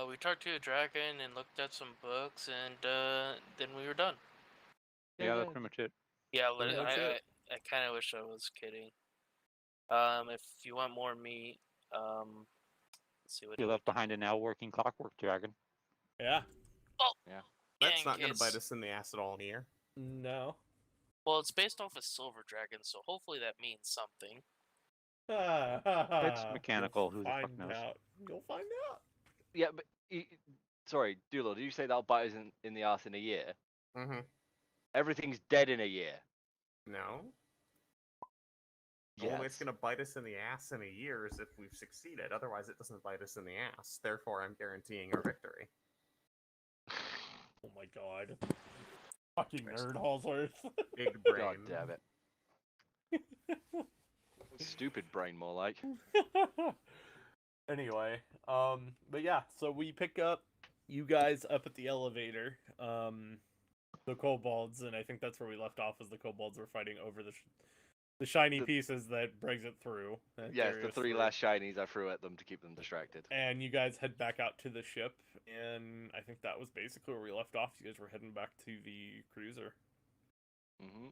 We talked to a dragon and looked at some books, and then we were done. Yeah, that's pretty much it. Yeah, that's it. I kind of wish I was kidding. If you want more meat, let's see what You do left we behind a now working clockwork dragon. Yeah. Oh, Yeah. That's in not going to case- bite us in the ass at all here. No. Well, it's based off a silver dragon, so hopefully that means something. It's mechanical, who the fuck knows? Out. You'll find out. Yeah, but sorry, Dulo, did you say that'll bite us in the ass in a year? Mm-hmm. Everything's dead in a year. No. Yes. Only it's going to bite us in the ass in a year is if we've succeeded. Otherwise, it doesn't bite us in the ass. Therefore, I'm guaranteeing our victory. Oh my god. Fucking nerd Hallsworth. Big brain. God damn it. Stupid brain, more like. Anyway, but yeah, so we pick up you guys up at the elevator, the kobolds, and I think that's where we left off, as the kobolds were fighting over the shiny pieces that brings it through. Yes, the three last shinies I threw at them to keep them distracted. And you guys head back out to the ship, and I think that was basically where we left off. You guys were heading back to the cruiser. Mm-hmm.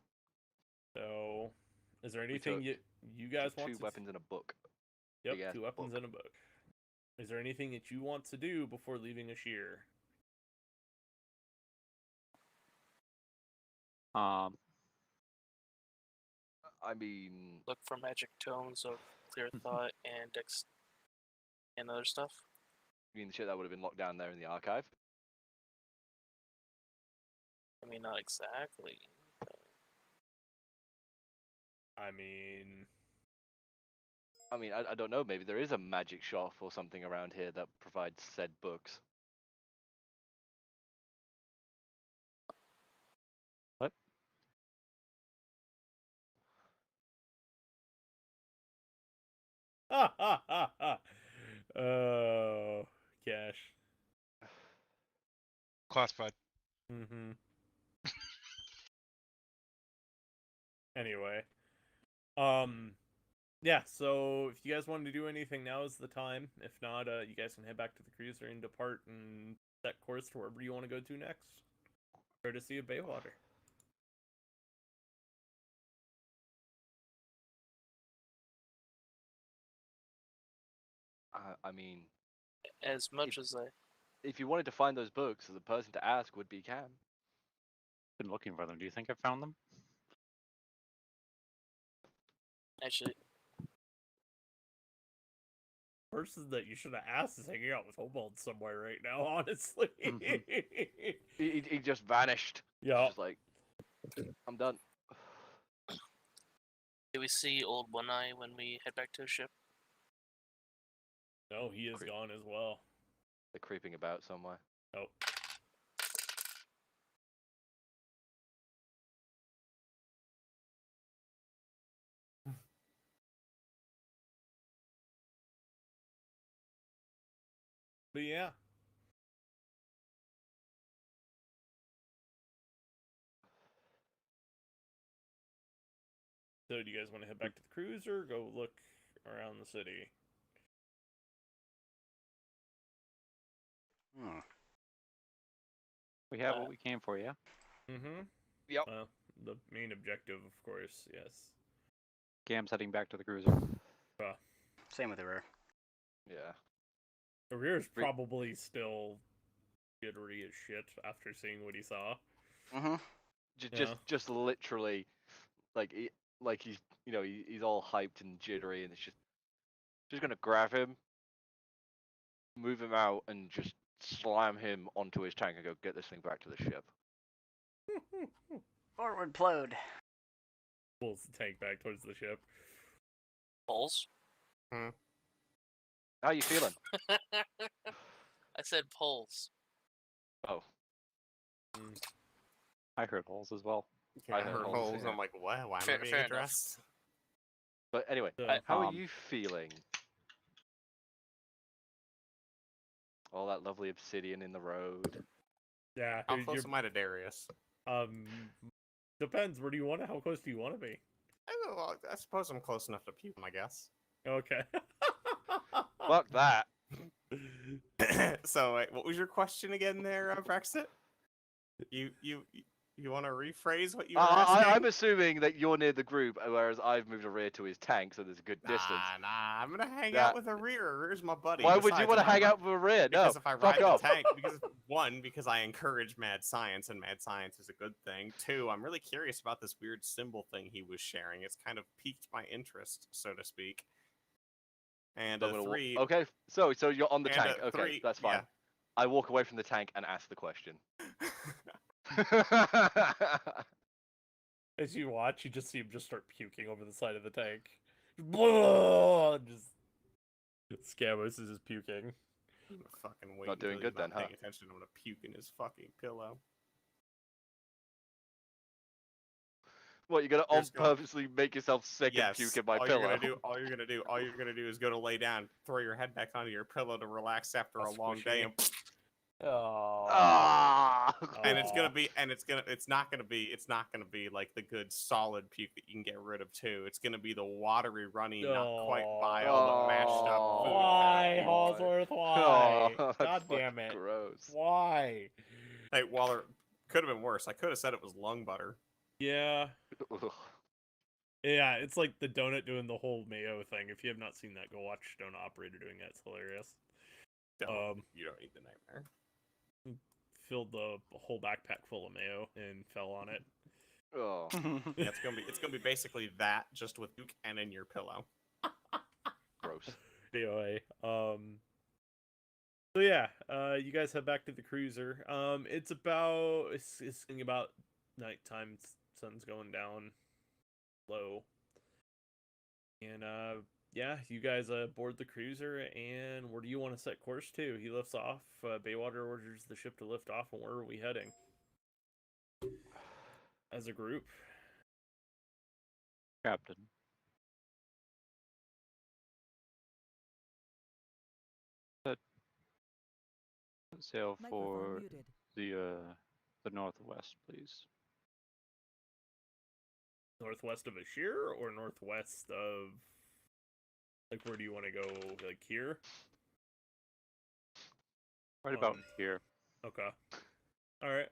So, is there anything you guys want to... 2 weapons and a book. Yep, 2 weapons and a book. Is there anything that you want to do before leaving Ashir? I mean... Look for magic tomes of clear thought and and other stuff. You mean the shit that would have been locked down there in the archive? I mean, not exactly. I mean, I don't know. Maybe there is a magic shop or something around here that provides said books. What? Oh, Cash. Classified. Mm-hmm. Anyway, yeah. So if you guys wanted to do anything, now is the time. If not, you guys can head back to the cruiser and depart and set course to wherever you want to go to next. Courtesy of Baywater. I mean, As much as I... if you wanted to find those books, the person to ask would be Cam. Been looking for them. Do you think I found them? Actually, Person that you should have asked is hanging out with kobolds somewhere right now, honestly. He just vanished. Yeah. Just like, I'm done. did we see Old One Eye when we head back to the ship? No, he is gone as well. They're creeping about somewhere. Oh. But yeah. So do you guys want to head back to the cruiser or go look around the city? We have what we came for, yeah? Mm-hmm. Yep. Well, the main objective, of course, yes. Cam's heading back to the cruiser. Same with the rear. Yeah. The rear's probably still jittery as shit after seeing what he saw. Mm-hmm. Just literally, like he's he's all hyped and jittery, and it's just gonna grab him, move him out, and just slam him onto his tank and go get this thing back to the ship. Forward plode. Pulls the tank back towards the ship. Pulse? How you feeling? I said pulse. Oh. I heard holes as well. I heard heard holes, holes. yeah. I'm like, what? Why am I Fair being enough. addressed? But anyway, how are you feeling? All that lovely obsidian in the road. Yeah. How close am I to Darius? Depends. Where do you want to? How close do you want to be? I suppose I'm close enough to puke him, I guess. Okay. Fuck that. So, wait, what was your question again there, Brexit? You want to rephrase what you were asking? I'm assuming that you're near the group, whereas I've moved a rear to his tank, so there's a good distance. Nah, I'm gonna hang That- out with Rear. Rear's my buddy. Why would you Besides, want to if I hang ri- out with a rear? No, Because if I fuck ride the off. tank, because I encourage mad science, and mad science is a good thing. 2, I'm really curious about this weird symbol thing he was sharing. It's kind of piqued my interest, so to speak. And So I'm gonna 3, okay, so you're on the and tank. Okay, 3, that's fine. yeah. I walk away from the tank and ask the question. As you watch, you just see him just start puking over the side of the tank. Blah! Just Scamos is just puking. I'm gonna fucking wait Not doing until he's good then, not huh? paying attention. I'm gonna puke in his fucking pillow. What, you're gonna on Here's gonna- purposely make yourself sick and puke in my all pillow? all you're gonna do is go to lay down, throw your head back onto your pillow to relax after a All long day, squishy. and Oh. Ah! it's not gonna be like the good solid puke that you can get rid of too. It's gonna be the watery, runny, not quite vile, the mashed up food. Why, kind of puke. Halsworth? Why? Oh, that's God damn fucking it! Gross. Why? Hey, Waller, could have been worse. I could have said it was lung butter. Yeah, Ugh. yeah. It's like the donut doing the whole mayo thing. If you have not seen that, go watch Donut Operator doing that. It's hilarious. You don't need the nightmare. Filled the whole backpack full of mayo and fell on it. Oh. Yeah, it's gonna be basically that, just with puke and in your pillow. Gross. Anyway, so yeah, you guys head back to the cruiser. It's getting about nighttime. Sun's going down low, and yeah, you guys board the cruiser. And where do you want to set course to? He lifts off. Baywater orders the ship to lift off, and where are we heading? As a group. Captain. Sail for the northwest, please. Northwest of Ashir or northwest of, like, where do you want to go? Like here? Right about here. Okay. All right.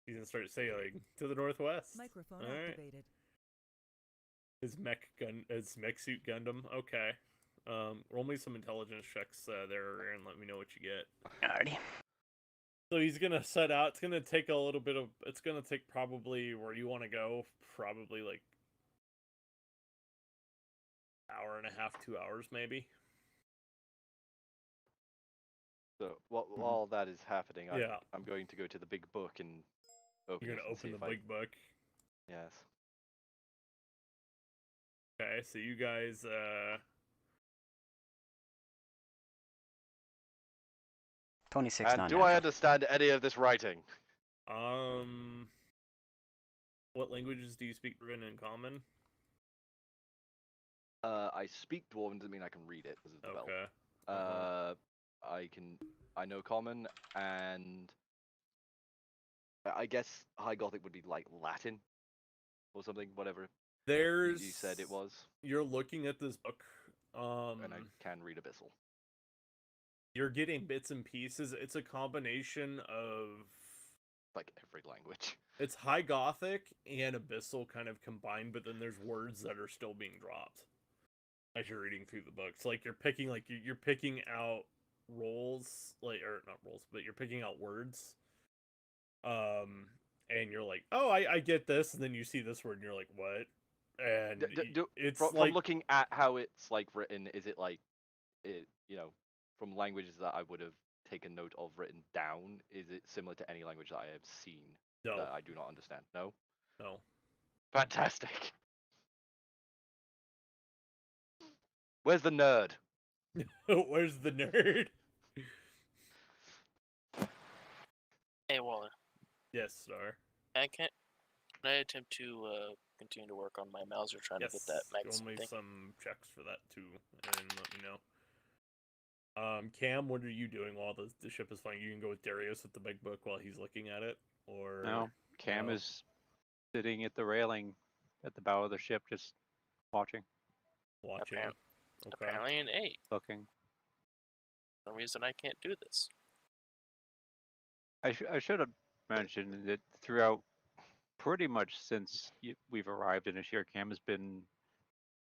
He's gonna start sailing to the northwest. Microphone All right. activated. His mech suit Gundam. Okay. Roll me some intelligence checks there, and let me know what you get. Alrighty. So he's gonna set out. It's gonna take a little bit of. It's gonna take probably where you want to go. Probably like hour and a half, 2 hours, maybe. So while that is happening, Yeah. I'm going to go to the big book and open You're it gonna and see open the if I- big book. Yes. Okay, so you guys. 26 And do I non-natural. understand any of this writing? What languages do you speak written in common? I speak Dwarven, doesn't mean I can read it. 'Cause it's a spell. Okay. I know Common, and I guess High Gothic would be like Latin or something, whatever There's. you said it was, You're looking at this book. and I can read Abyssal. You're getting bits and pieces. It's a combination of. Like every language. It's High Gothic and Abyssal kind of combined, but then there's words that are still being dropped as you're reading through the books. Like you're picking out roles, like, or not roles, but you're picking out words. And you're like, oh, I get this, and then you see this word, and you're like, what? And it's From like looking at how it's like written, is it like it? From languages that I would have taken note of written down, is it similar to any language that I have seen no, that I do not understand? No. no. Fantastic. Where's the nerd? Where's the nerd? Hey Waller, Yes, Star. can I attempt to continue to work on my Mauser trying Yes, to get that roll magazine me thing? some checks for that too, and let me know. Cam, what are you doing while the ship is flying? You can go with Darius with the big book while he's looking at it, or No, Cam no? is sitting at the railing at the bow of the ship, just watching, watching. Apparent- Okay. Apparently an 8. looking. For some reason I can't do this. I should have mentioned that throughout pretty much since we've arrived in Ashir, Cam has been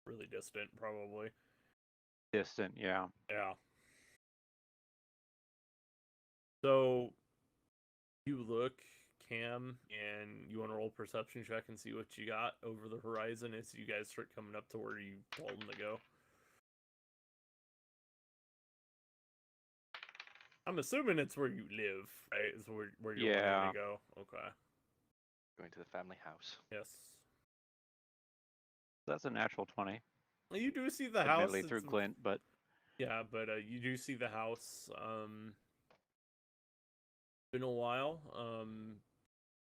Really distant, probably. distant. Yeah. Yeah. So you look, Cam, and you want to roll perception check and see what you got over the horizon as you guys start coming up to where you told them to go. I'm assuming it's where you live, right? Is where you're wanting Yeah. to go. Okay. Going to the family house. Yes. That's a natural 20. Well, you do see the house. Admittedly through Glint, but Yeah, but you do see the house. Been a while.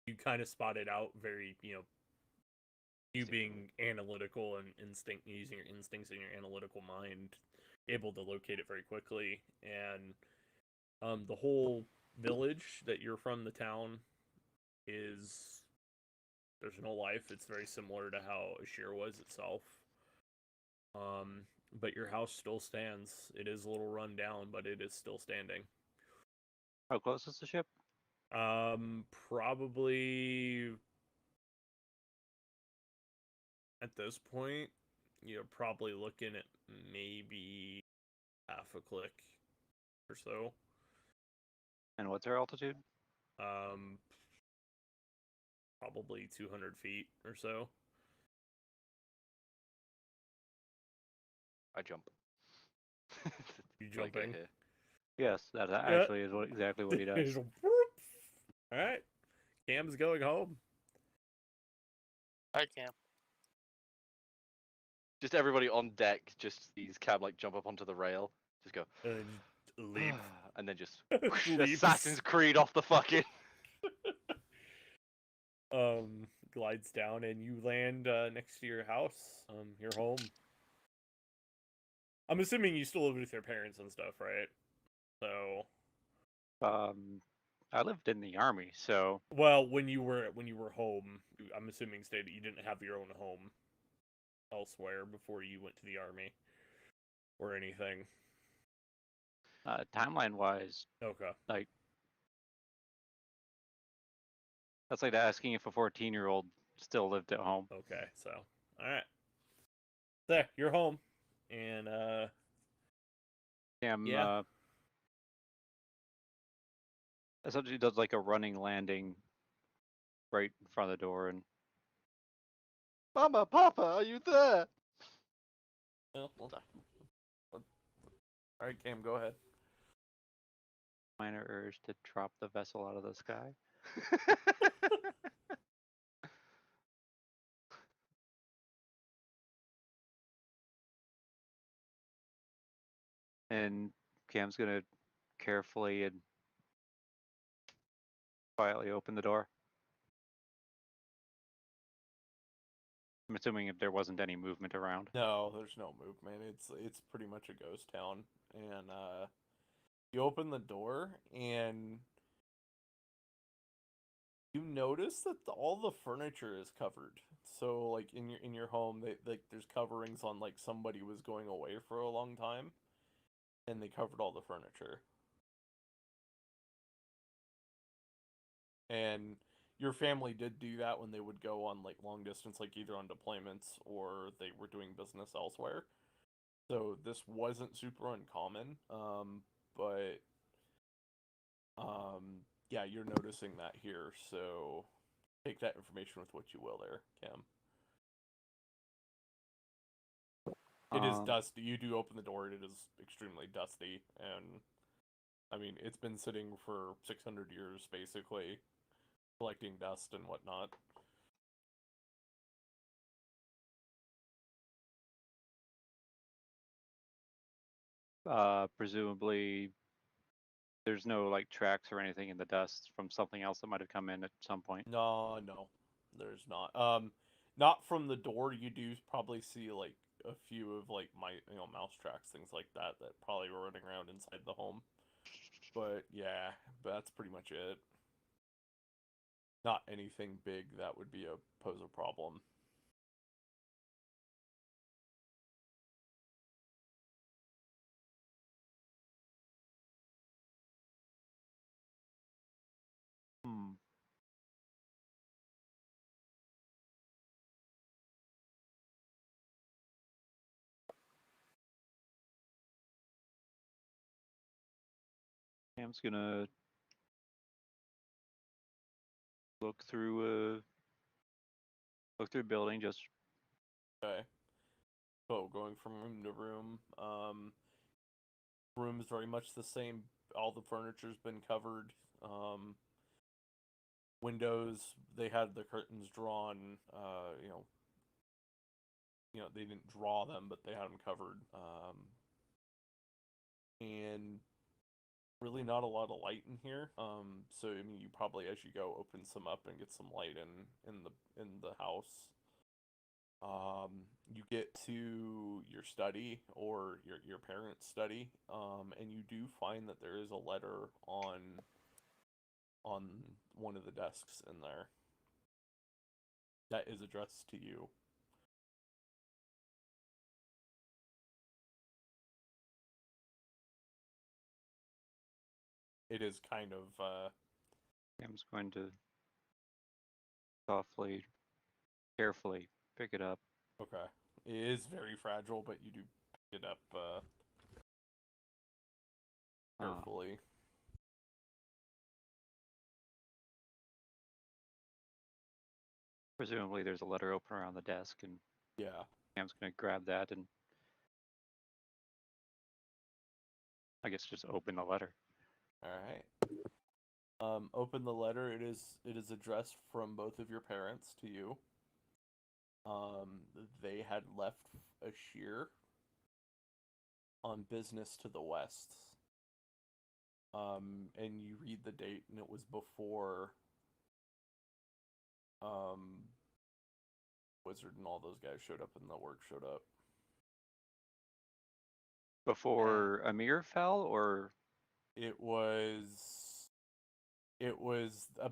You kind of spotted out very, you being analytical and using your instincts and your analytical mind, able to locate it very quickly. And the whole village that you're from, the town, is there's no life. It's very similar to how Ashir was itself. But your house still stands. It is a little run down, but it is still standing. how close is the ship? Probably at this point, you're probably looking at maybe half a click or so. And what's our altitude? Probably 200 feet or so. I jump. You Till I get jumping? here. Yes, that actually is exactly what he does. Alright. Cam's going home. I can't. Just everybody on deck just sees Cam like jump up onto the rail. Just go. And leap. And then just Leaps. Assassin's Creed off the fucking. Glides down and you land next to your house, your home. I'm assuming you still live with your parents and stuff, right? So, I lived in the army, so well, when you were home, I'm assuming you didn't have your own home elsewhere before you went to the army or anything. timeline-wise, Okay. like that's like asking if a 14-year-old still lived at home. Okay. So, all right. There, you're home, and Cam yeah. essentially does like a running landing right in front of the door, and Mama, Papa, are you there? Well, all right, Cam, go ahead. minor urge to drop the vessel out of the sky. And Cam's gonna carefully and quietly open the door. I'm assuming if there wasn't any movement around. No, there's no movement. It's pretty much a ghost town, and you open the door and you notice that all the furniture is covered. So like in your home, there's coverings on like somebody was going away for a long time, and they covered all the furniture. And your family did do that when they would go on like long distance, like either on deployments or they were doing business elsewhere. So this wasn't super uncommon, but yeah, you're noticing that here. So take that information with what you will there, Cam. It is dusty. You do open the door, it is extremely dusty, and I mean, it's been sitting for 600 years, basically, collecting dust and whatnot. Presumably there's no like tracks or anything in the dust from something else that might have come in at some point. No, there's not. Not from the door. You do probably see like a few of like mouse tracks, things like that probably were running around inside the home. But yeah, that's pretty much it. Not anything big that would pose a problem. Cam's gonna look through the building. Just Okay. So going from room to room, room is very much the same. All the furniture's been covered. Windows, they had the curtains drawn. They didn't draw them, but they had them covered. And really not a lot of light in here. So I mean, you probably as you go open some up and get some light in the house. You get to your study or your parents' study, and you do find that there is a letter on one of the desks in there that is addressed to you. It is kind of Cam's going to softly, carefully pick it up. okay. It is very fragile, but you do pick it up carefully. Presumably, there's a letter opener on the desk, and Yeah. Cam's gonna grab that and I guess just open the letter. All right. Open the letter. It is addressed from both of your parents to you. They had left a shear on business to the west. And you read the date, and it was before Wizard and all those guys showed up, and the work showed up. Before Amir fell, or It was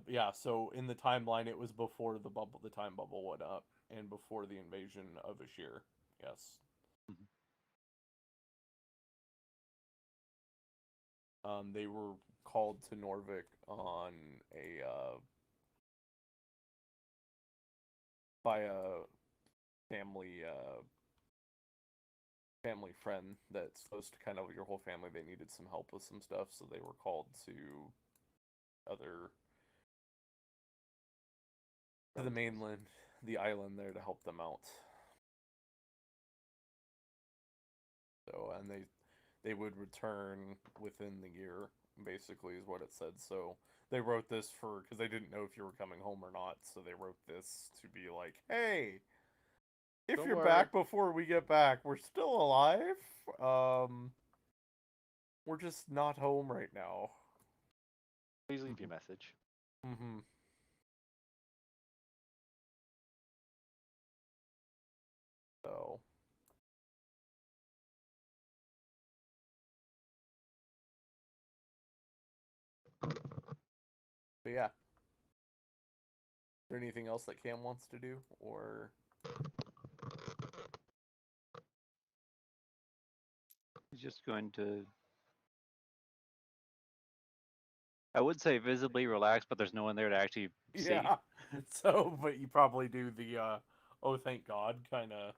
yeah. So in the timeline, it was before the time bubble went up, and before the invasion of Ashir. Yes. They were called to Norvik on a by a family family friend that's supposed to kind of your whole family. They needed some help with some stuff, so they were called to the mainland, the island there to help them out. So, and they would return within the year, basically, is what it said. So they wrote this because they didn't know if you were coming home or not. So they wrote this to be like, hey, if Don't you're worry. back before we get back, we're still alive. We're just not home right now. Please leave your message. Mm-hmm. So. But yeah. Is there anything else that Cam wants to do, or? he's just going to, I would say visibly relax, but there's no one there to actually see. Yeah. So, but you probably do the oh thank God kind of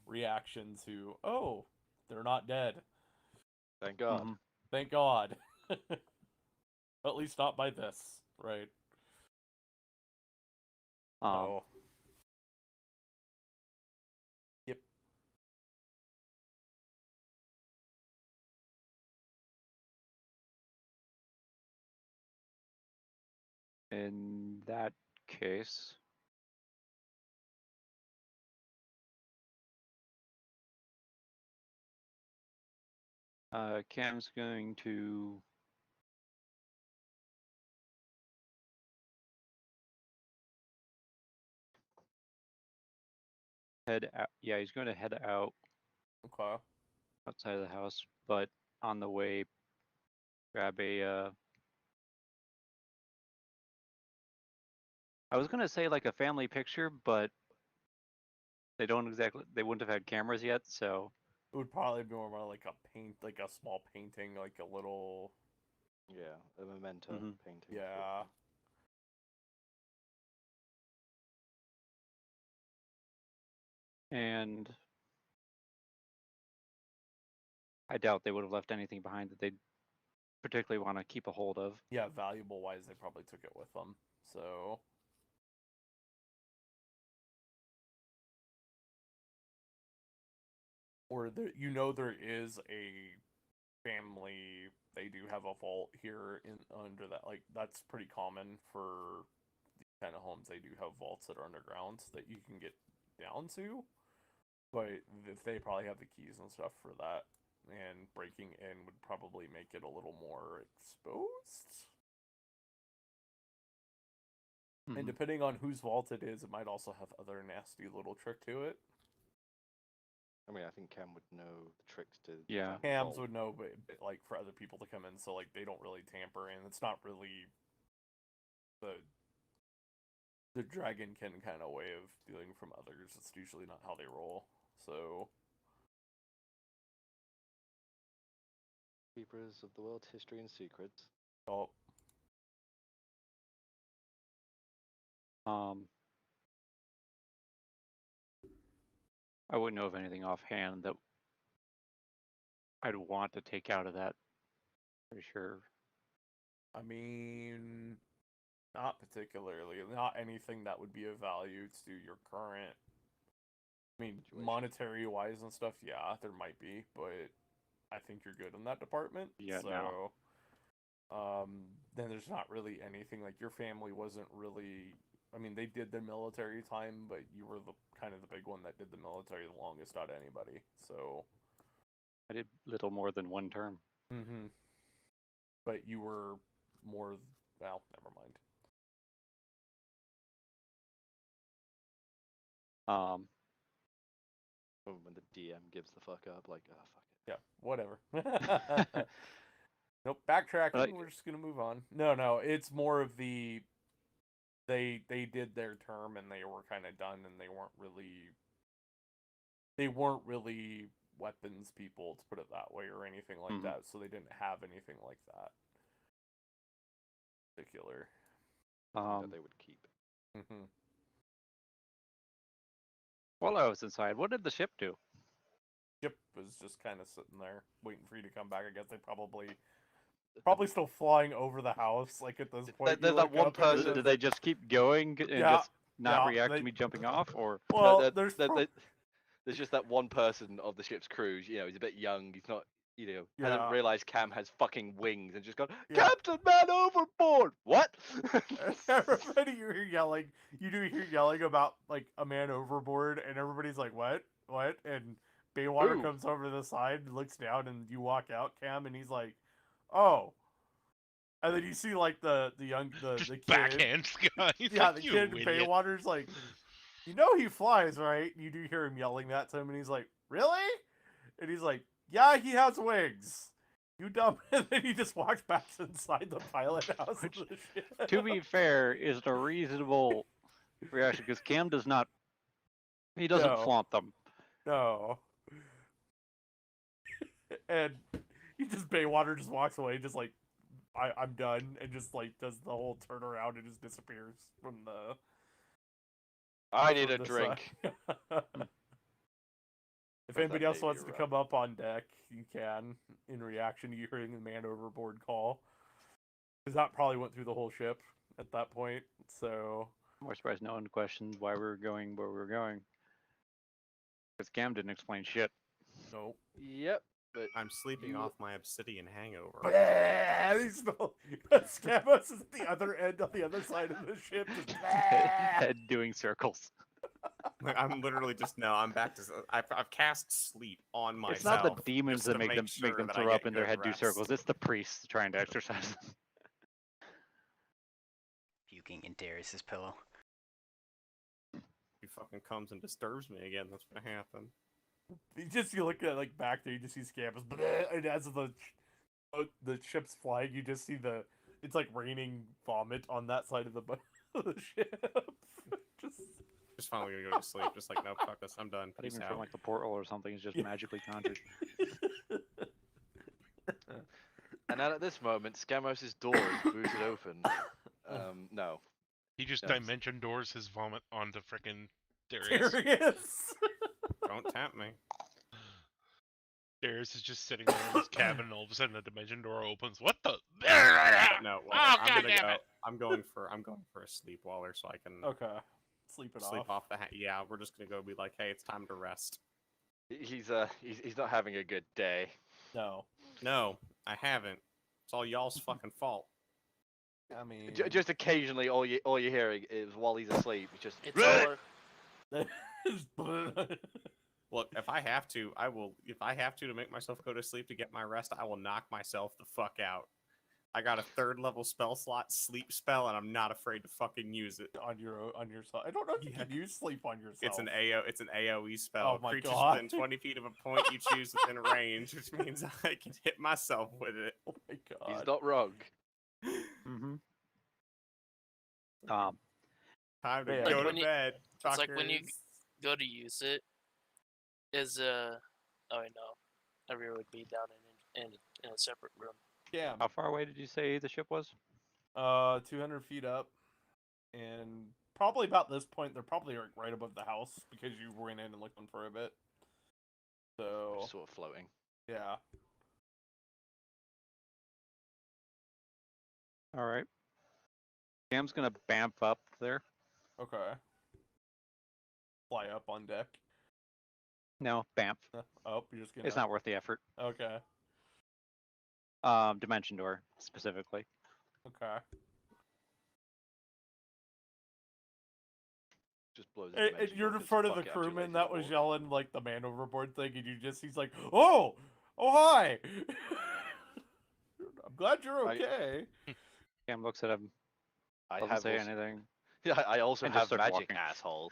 reaction to oh they're not dead. Thank God. Mhm. Thank God. At least not by this, right? So. Yep. In that case, Cam's going to head out. Yeah, he's going to head out Okay. outside of the house, but on the way, grab a. I was going to say like a family picture, but they wouldn't have had cameras yet, so. It would probably be more like like a small painting, like a little. Yeah, a memento painting. Yeah. And I doubt they would have left anything behind that they'd particularly want to keep a hold of. Yeah, valuable wise, they probably took it with them. So. Or there, there is a family. They do have a vault here in under that. Like that's pretty common for these kind of homes. They do have vaults that are underground that you can get down to. But if they probably have the keys and stuff for that, and breaking in would probably make it a little more exposed. And depending on whose vault it is, it might also have other nasty little trick to it. I mean, I think Cam would know the tricks to. Yeah. Cams would know, but like for other people to come in, so like they don't really tamper in. It's not really the dragonkin kind of way of dealing from others. It's usually not how they roll. So. Keepers of the world's history and secrets. Oh. I wouldn't know of anything offhand that I'd want to take out of that. Pretty sure. I mean, not particularly. Not anything that would be of value to your current. I mean, monetary wise and stuff, yeah, there might be, but I think you're good in that department. Yeah, so, no. Then there's not really anything like your family wasn't really. I mean, they did the military time, but you were the kind of the big one that did the military the longest out of anybody. So, I did little more than one term. mm-hmm. But you were more. Well, never mind. When the DM gives the fuck up, like, oh fuck it. Yeah, whatever. Nope, backtracking. We're just gonna move on. No, it's more of the. They did their term and they were kind of done and they weren't really weapons people, to put it that way, or anything like that. So they didn't have anything like that. Particular. That they would keep. Mm-hmm. While I was inside, what did the ship do? Ship was just kind of sitting there, waiting for you to come back. I guess they probably still flying over the house. Like at this point, There's that one person. Did they just keep going and just not react to me jumping off, or? Well, no, there's just that one person of the ship's crew. You know, he's a bit young. He's not. Hasn't realized Cam has fucking wings and just gone, Captain Man overboard! What? Everybody you hear yelling, you do hear yelling about like a man overboard, and everybody's like, what? And Baywater comes over to the side, looks down, and you walk out, Cam, and he's like, oh. And then you see like the kid. Backhands guy. Yeah, the kid in Baywater's like, he flies, right? You do hear him yelling that to him, and he's like, really? And he's like, yeah, he has wings. You dumb. And then he just walks back inside the pilot house. Which, to be fair, is a reasonable reaction because Cam does not. He doesn't flaunt them. No. And he just Baywater just walks away, just like, I'm done, and just like does the whole turnaround and just disappears from the. I need a drink. If anybody else wants to come up on deck, you can, in reaction to you hearing the man overboard call. Because that probably went through the whole ship at that point, so... I'm more surprised no one questioned why we were going where we were going. Because Cam didn't explain shit. Nope. Yep. But I'm sleeping off my obsidian hangover. Scamos is at the other end, on the other side of the ship. Head doing circles. Like, I'm literally just I'm back to. I've cast sleep on myself. It's not the demons that make them that throw I up get in their good head do rest. circles. It's the priests trying to exercise them. Puking in Darius's pillow. He fucking comes and disturbs me again. That's gonna happen. You look at like back there, you just see Scambus, and as the ship's flying, you just see it's like raining vomit on that side of the ship. Just finally gonna go to sleep. Just like, no, fuck this, I'm done. Not Peace even out. from like the portal or something. It's just magically conjured. And then at this moment, Scamos' door is booted open. No. He just Yes. dimension doors his vomit onto frickin' Darius. Darius! Don't tempt me. Darius is just sitting there in his cabin, and all of a sudden a dimension door opens. What the? No, well, Oh, I'm God gonna damn go. it. I'm going for a sleepwaller so I can Okay. Sleep it sleep off. off the. Yeah, we're just gonna go be like, hey, it's time to rest. He's not having a good day. No. No, I haven't. It's all y'all's fucking fault. I mean, Just occasionally, all you're hearing is while he's asleep. It's just. It's all Look, if I have to, I will. If I have to make myself go to sleep to get my rest, I will knock myself the fuck out. I got a 3rd level spell slot, sleep spell, and I'm not afraid to fucking use it. on yourself. I don't know if you can use sleep on yourself. It's an AoE spell. Oh my Creatures God. within 20 feet of a point you choose within range, which means I can hit myself with it. Oh my God. He's not wrong. Mm-hmm. Time to Yeah. go Like to when you- bed. it's like when you fuckers. go to use it. Is oh no, everyone would be down in a separate room. Yeah. How far away did you say the ship was? 200 feet up, and probably about this point, they're probably like right above the house because you went in and looked them for a bit. So Just sort of floating. yeah. All right. Cam's gonna bamf up there. Okay. Fly up on deck. No, bamf. Oh, you're just gonna. It's not worth the effort. Okay. Dimension door specifically. Okay. Just blows. his And dimension you're door in 'cause front of fuck the it, I'm too crewman lazy that to was walk. yelling like the man overboard thing, and he's like, oh hi. I'm glad you're okay. Cam looks at him. I Doesn't have say also, anything. Yeah, I also and just have starts magic, walking. asshole.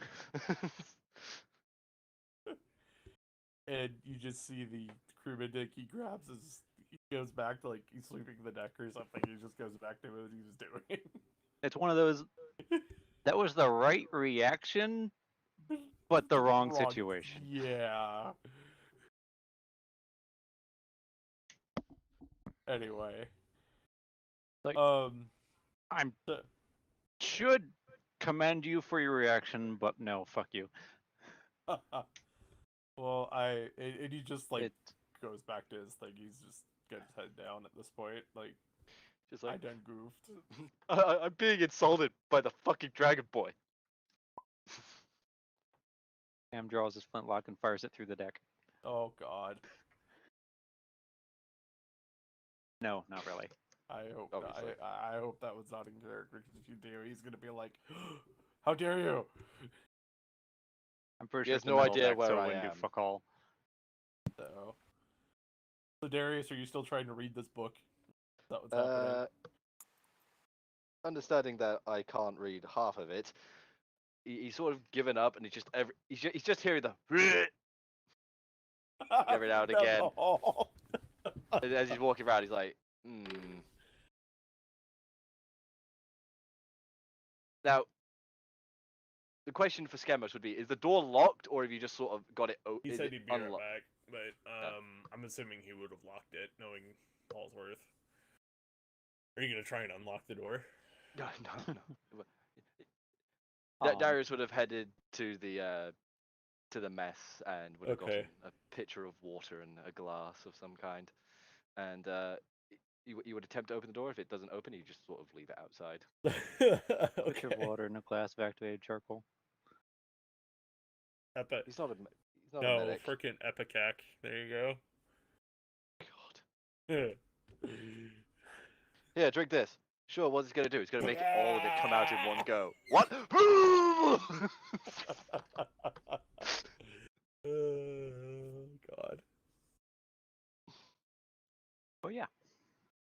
And you just see the crewman Dick, he goes back to like he's sweeping the deck or something. He just goes back to what he was doing. It's one of those. That was the right reaction, but the wrong situation. Yeah. Anyway. Like- Um. I'm So- should commend you for your reaction, but no, fuck you. well, and he just like It goes back to his thing. He's just got his head down at this point. Like, Just I like done goofed. I'm being insulted by the fucking dragon boy. Cam draws his flintlock and fires it through the deck. Oh God. No, not really. I hope Obviously. I hope that was not in character. Because if you do, he's gonna be like, "How dare you!" I'm pretty He sure has it's a no metal idea deck, where so it I wouldn't do am. fuck all. So Darius, are you still trying to read this book? Is that what's happening? Understanding that I can't read half of it, he's sort of given up, and he's just hearing the every now and again. No. and as he's walking around, he's like, Now, the question for Skemos would be: is the door locked, or have you just sort of got it? He is said it he'd be right unlocked? back, but I'm assuming he would have locked it, knowing Paulsworth. Are you gonna try and unlock the door? No. Um, Darius would have headed to the mess and would have Okay. gotten a pitcher of water and a glass of some kind, and you would attempt to open the door. If it doesn't open, you just sort of leave it outside. Pitcher of water in a glass of activated charcoal. He's not a No, medic. frickin' Epicac. There you go. God. Here, drink this. Sure, what's it gonna do? It's gonna make all of it come out in one go. What? God. Oh yeah.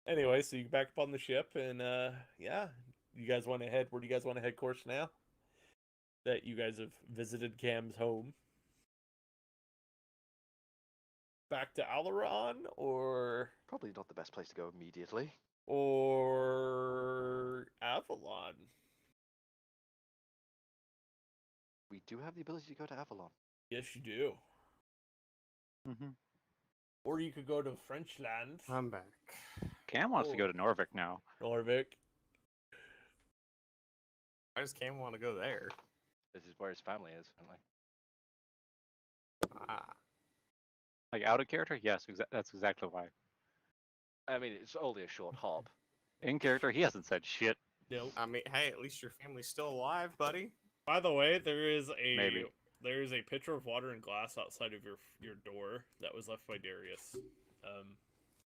Anyway, so you back up on the ship, and yeah, you guys want to head? Where do you guys want to head course now? That you guys have visited Cam's home. Back to Alaron, or Probably not the best place to go immediately. Avalon? We do have the ability to go to Avalon. Yes, you do. Mm-hmm. Or you could go to Frenchland, I'm back. Cam wants to go to Norvik now. Norvik. I just can't want to go there. This is where his family is. Apparently. Ah. Like out of character? Yes, that's exactly why. I mean, it's only a short hop. In character, he hasn't said shit. Nope. I mean, hey, at least your family's still alive, buddy. By the way, there is Maybe. a pitcher of water and glass outside of your door that was left by Darius.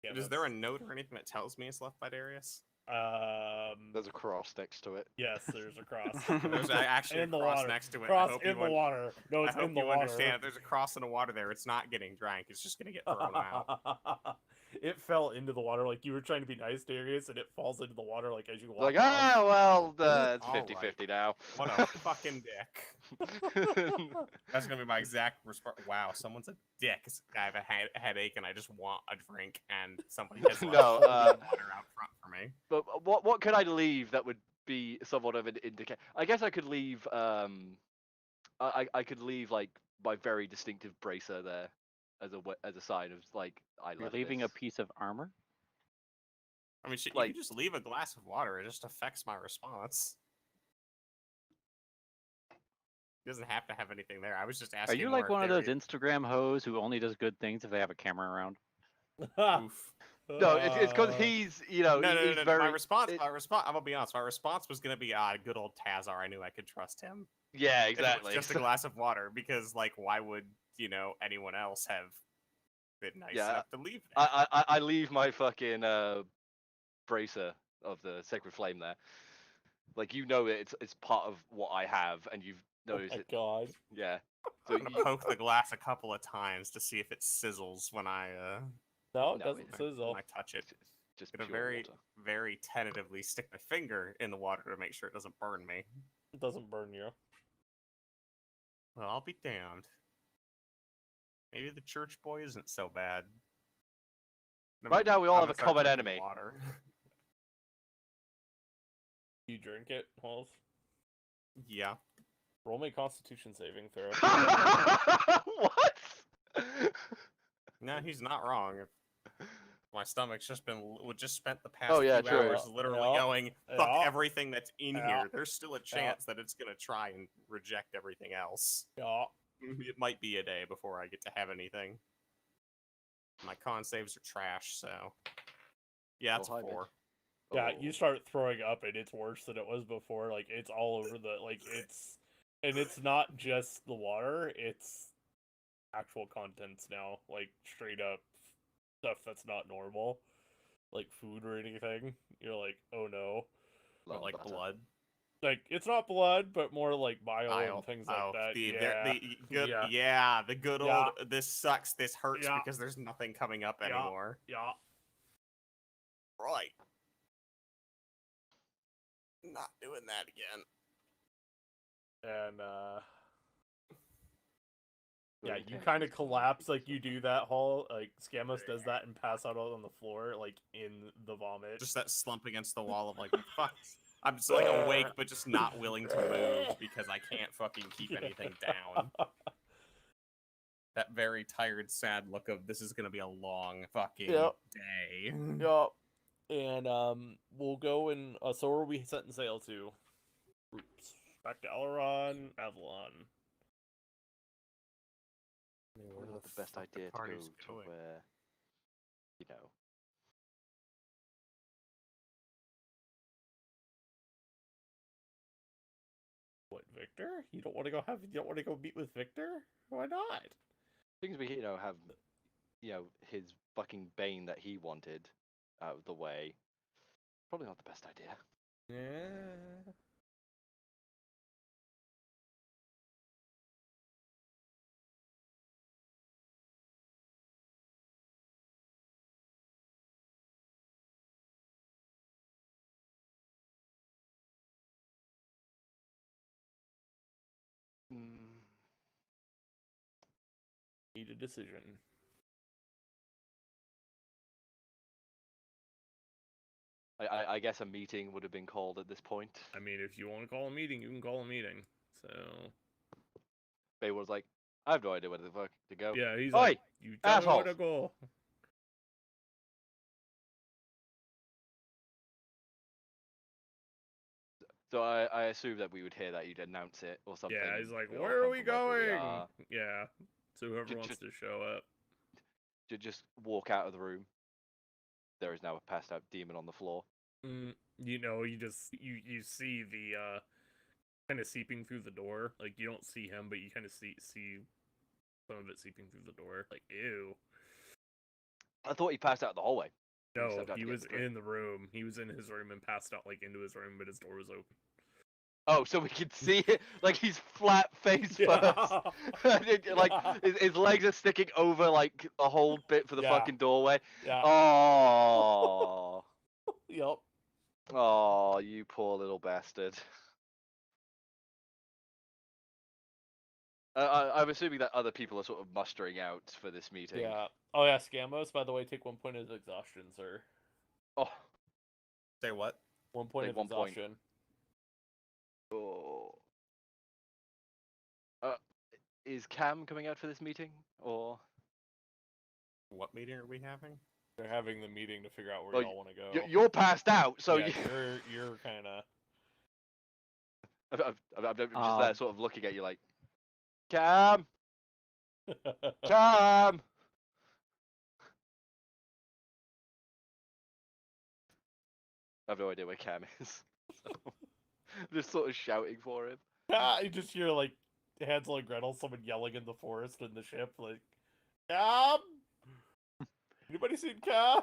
Yeah, Is there a note or anything that tells me it's left by Darius? There's a cross next to it. Yes, there's a cross. There's actually In a the cross water. next to it. Cross I hope in you the water. No, I it's hope in the you water. understand. If there's a cross in the water there, it's not getting drank. It's just gonna get thrown out. It fell into the water like you were trying to be nice, Darius, and it falls into the water like as you walk. Like, on. well, it's All 50-50 now. What a fucking dick. That's gonna be my exact response. Wow, someone's a dick. I have a headache and I just want a drink, and somebody has left No, water out front for me. But what could I leave that would be somewhat of an indicator? I guess I could leave. I could leave like my very distinctive bracer there as a sign of like I You're left leaving this. a piece of armor? I mean, shit, you Like- can just leave a glass of water. It just affects my response. It doesn't have to have anything there. I was just Are asking. you more like if one of there those Instagram hoes who only does good things if they have a camera around? Oof. No, it's because he's No, he's very. My response, it- I'm gonna be honest. My response was gonna be, good old Tazar. I knew I could trust him. Yeah, If it was exactly. just a glass of water, because like, why would anyone else have been nice Yeah, enough to leave that? I leave my fucking bracer of the sacred flame there. Like it's part of what I have, and you've Oh noticed my it. god. Yeah. So I'm gonna poke the glass a couple of times to see if it sizzles when I No, it No, doesn't it's- sizzle. when I touch it. it's just I'm gonna pure very, water. very tentatively stick my finger in the water to make sure it doesn't burn me. It doesn't burn you. Well, I'll be damned. Maybe the church boy isn't so bad. Right now, we all I'm have a gonna start common drinking enemy. Water. You drink it, Halls. Yeah. Roll me a Constitution saving throw. What? No, he's not wrong. My stomach's just spent the past Oh, yeah, few true. hours literally Yeah. going, fuck Yeah. everything that's in Yeah. here. There's still a chance that it's gonna try and reject everything else. Yeah. It might be a day before I get to have anything. My con saves are trash, so yeah, that's Oh, a hi, Mitch. 4. Yeah, Oh. you start throwing up and it's worse than it was before. Like it's all over and it's not just the water, it's actual contents now, like straight up stuff that's not normal. Like food or anything. You're like, oh no. But like Butter. blood. Like it's not blood, but more like bile Bile. and things like that. The good, Yeah. the good Yeah. old. This sucks. This hurts Yeah. because there's nothing coming up Yeah. anymore. Yeah. Right. Not doing that again. And yeah, you kind of collapse like you do that Hall. Like Scamus does that and pass out on the floor, like in the vomit. Just that slump against the wall of like, fuck. I'm just like awake, but just not willing to move because I can't fucking keep anything down. That very tired, sad look of this is gonna be a long fucking Yep. day. Yup. And we'll go and so where are we setting sail to? Oops. Back to Aileron, Avalon. Probably not the best idea to go party's to going? where, you know. What, Victor? You don't want to go meet with Victor? Why not? Things we have, his fucking Bane that he wanted out of the way. Probably not the best idea. Yeah. Need a decision. I guess a meeting would have been called at this point. I mean, if you want to call a meeting, you can call a meeting. So Bay was like, I have no idea where the fuck to go. yeah, he's Oi, like, you tell me where to assholes." go. So I assume that we would hear that you'd announce it or something. Yeah, he's and like, we all where are come we from wherever we going? are. Yeah. So whoever Ju- wants ju- to show up. just walk out of the room. There is now a passed out demon on the floor. You know, you see the kind of seeping through the door. Like you don't see him, but you kind of see some of it seeping through the door. Like ew. I thought he passed out in the hallway. No, stepped out he to get was the drink. in the room. He was in his room and passed out like into his room, but his door was open. Oh, so we can see it like he's flat face Yeah. first. Like Yeah. his legs are sticking over like a whole bit for the Yeah. fucking doorway. Yeah. Oh. Yep. Oh, you poor little bastard. I'm assuming that other people are sort of mustering out for this meeting. Yeah. Oh yeah, Scamos, by the way, take 1 point of exhaustion, sir. Oh. Say what? 1 point Take of 1 point. exhaustion. Oh. Is Cam coming out for this meeting, or? What meeting are we having? They're having the meeting to figure out where Well, y'all want to go. You're passed out, so yeah, you. you're kind of. I'm just there, sort of looking at you like, Cam, Cam. I have no idea where Cam is. So I'm just sort of shouting for him. Yeah, you just hear like Hansel and Gretel, someone yelling in the forest in the ship, like, Cam. Anybody seen Cam?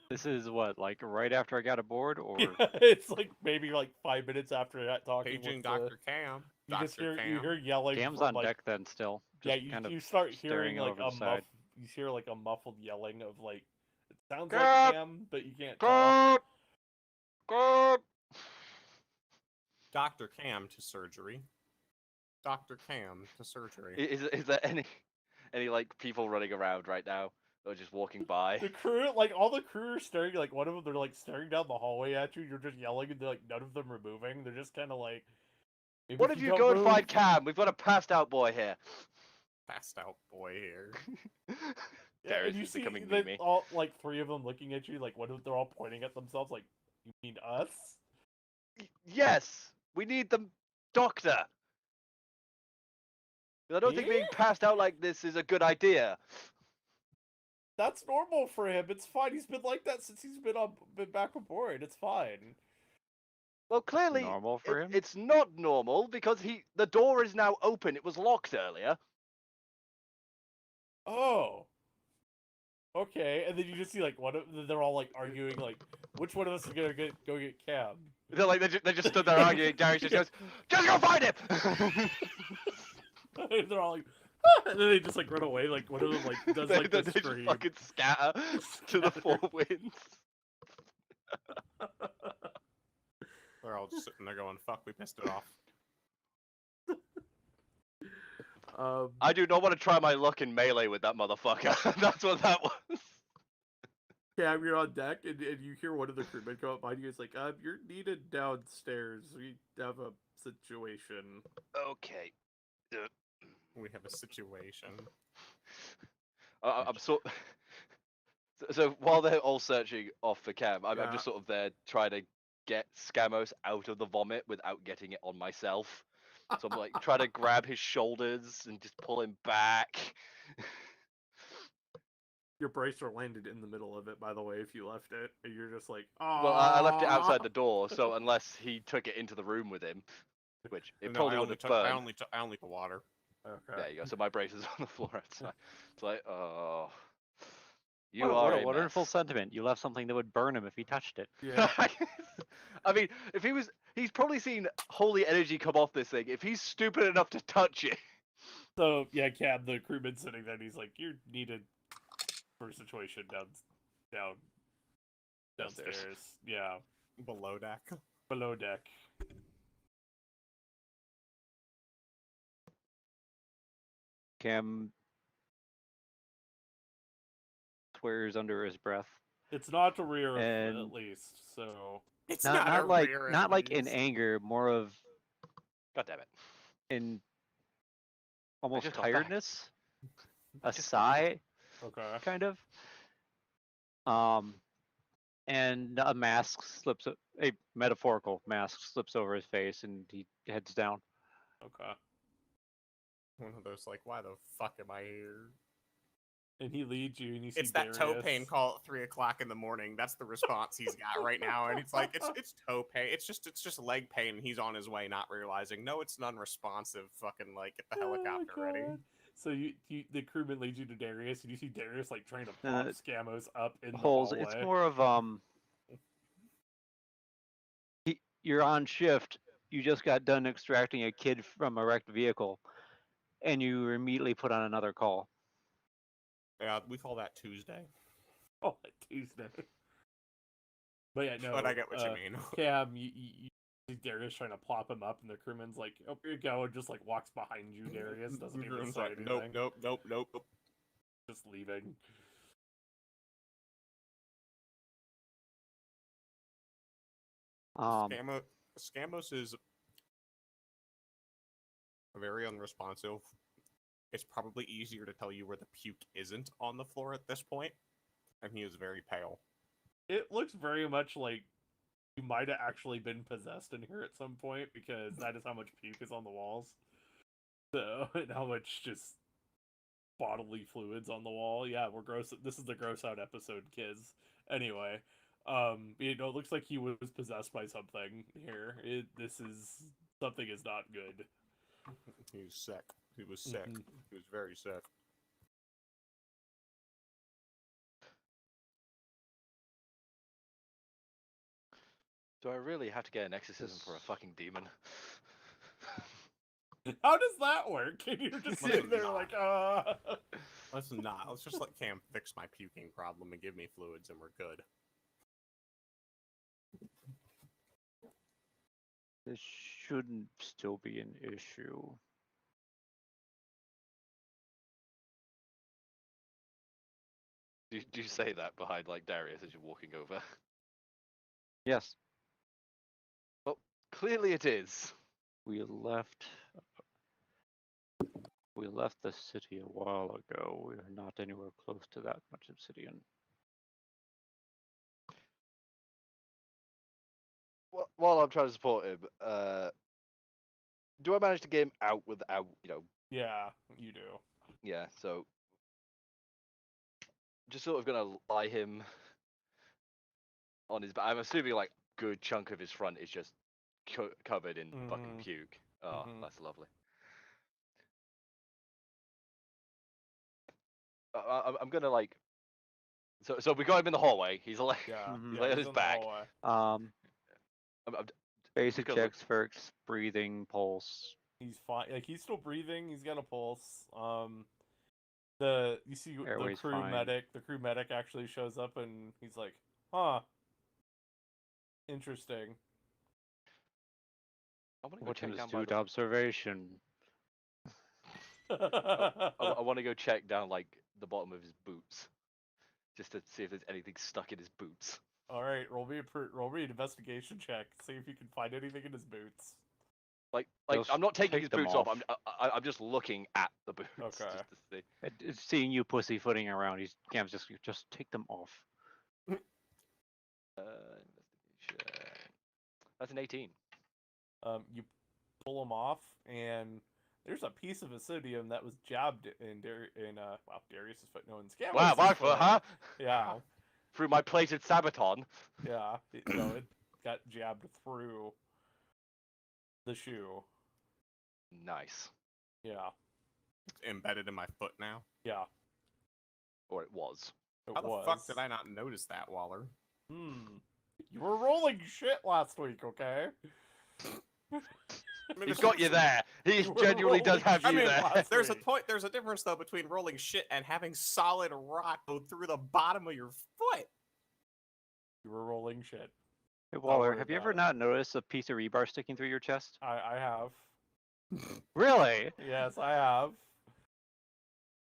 This is what, like right after I got aboard, or Yeah, it's like maybe like 5 minutes after that talking. Paging with Dr. Cam. You just Dr. hear Cam. yelling. Cam's from, on like, deck then still. Yeah, Just kind of you start hearing staring like over a the side. You hear like a muffled yelling of like it sounds Cam! like Cam, but you can't tell. Cam! Dr. Cam to surgery. Dr. Cam to surgery. Is there any like people running around right now or just walking by? The crew, like all the crew are staring. Like one of them, they're like staring down the hallway at you. You're just yelling, and they're like none of them are moving. They're just kind of like. "Maybe What if you don't go and move." find Cam? We've got a passed out boy here. Passed out boy here. Yeah, Darius and you is see becoming that memey. all like 3 of them looking at you. Like they're all pointing at themselves. Like, you mean us? Yes, we need the doctor. I don't think Me? being passed out like this is a good idea. That's normal for him. It's fine. He's been like that since he's been back aboard. It's fine. Well, clearly Normal for him? it's not normal because the door is now open. It was locked earlier. Oh. Okay, and then you just see like they're all like arguing like which one of us is gonna go get Cam. They're like they just stood there arguing. Darius just goes, "Just go find him." They're all like, "Ah!" And then they just like run away. Like one of them like does like they this just scream. fucking scatter to the four winds. They're all just sitting there going, fuck, we pissed it off. I do not want to try my luck in melee with that motherfucker. That's what that was. Cam, you're on deck, and you hear one of the crewmen come up behind you. It's like, you're needed downstairs. We have a situation. Okay. We have a situation. I'm so while they're all searching off for Cam, I'm Yeah. just sort of there trying to get Scamos out of the vomit without getting it on myself. So I'm like trying to grab his shoulders and just pull him back. Your bracer landed in the middle of it, by the way, if you left it. And you're just like, oh. Well, I left it outside the door, so unless he took it into the room with him, which it No, probably I would only have took burned. I only took water. Okay. There you go. So my brace is on the floor outside. It's like, oh, you what are a a wonderful mess. sentiment. You left something that would burn him if he touched it. Yeah. I mean, if he's probably seen holy energy come off this thing. If he's stupid enough to touch it, So, yeah, Cam, the crewman sitting there, and he's like, you're needed for a situation downstairs. Downstairs. Yeah. Below deck. Below deck. Cam swears under his breath. It's not to rear, And- at least, so... It's Not like in anger, more of God damn it. in almost just got back. tiredness, a just- sigh, Okay. kind of. And a mask slips, a metaphorical mask slips over his face, and he heads down. Okay. One of those, like, why the fuck am I here? And he leads you, and you see It's that toe pain Darius. call at 3 o'clock in the morning. That's the response he's got right now, and it's like it's toe pain. It's just leg pain. And he's on his way, not realizing. No, it's an unresponsive. Fucking like get the helicopter ready. God. So the crewman leads you to Darius, and you see Darius like trying to Uh, pop Scamos up in the Holes, hallway. it's more of you're on shift. You just got done extracting a kid from a wrecked vehicle, and you were immediately put on another call. Yeah, we call that Tuesday. Oh, Tuesday. But yeah, no. But I get what you mean. Cam, you see Darius trying to plop him up, and the crewman's like, "Oh, here you go," and just like walks behind you. Darius doesn't even Everyone's say like, anything. nope. Just leaving. Scamos is very unresponsive. It's probably easier to tell you where the puke isn't on the floor at this point, and he is very pale. It looks very much like you might have actually been possessed in here at some point, because that is how much puke is on the walls. So, and how much just bodily fluids on the wall. Yeah, we're gross. This is the gross out episode, kids. Anyway, it looks like he was possessed by something here. Something is not good. He was sick. He was sick. Mhm. He was very sick. Do I really have to get an exorcism for a fucking demon? How does that work? You're just sitting there like, Let's not. Let's just let Cam fix my puking problem and give me fluids, and we're good. This shouldn't still be an issue. Do you say that behind like Darius as you're walking over? Yes, Well, clearly it is. we left the city a while ago. We're not anywhere close to that much obsidian. While I'm trying to support him, do I manage to get him out without, yeah, you do. yeah, so just sort of gonna lie him on his back. I'm assuming like good chunk of his front is just covered in fucking puke. Oh, that's lovely. I'm gonna like. So we got him in the hallway. He's like, Yeah, Mhm. yeah, lay on he's his in the back. hallway. I'm Basic gonna look- checks for breathing, pulse. He's fine. Like, he's still breathing. He's got a pulse. You see Airway's the crew fine. medic. The crew medic actually shows up, and he's like, "Huh, interesting." I want to go What check an down by astute the. observation. I want to go check down like the bottom of his boots, just to see if there's anything stuck in his boots. All right, roll me an investigation check. See if you can find anything in his boots. Like Just I'm not taking take his them boots off. off. I'm just looking at the boots Okay. just to see. It's seeing you pussyfooting around. Cam's just take them off. Investigation. That's an 18. You pull him off, and there's a piece of obsidian that was jabbed in Darius's foot. No, in Scamos's Wow, my foot. foot, huh? Yeah, Through my plated sabaton. yeah. It got jabbed through the shoe. Nice. Yeah, It's embedded in my foot now. yeah. Or it was. It How the was. fuck did I not notice that, Waller? You were rolling shit last week, okay? He's got you there. He You were genuinely does rolling have you shit there. last There's a week. point. There's a difference though between rolling shit and having solid rock go through the bottom of your foot. You were rolling shit. Hey, Waller, worry have you about ever it. not noticed a piece of rebar sticking through your chest? I have. Really? Yes, I have.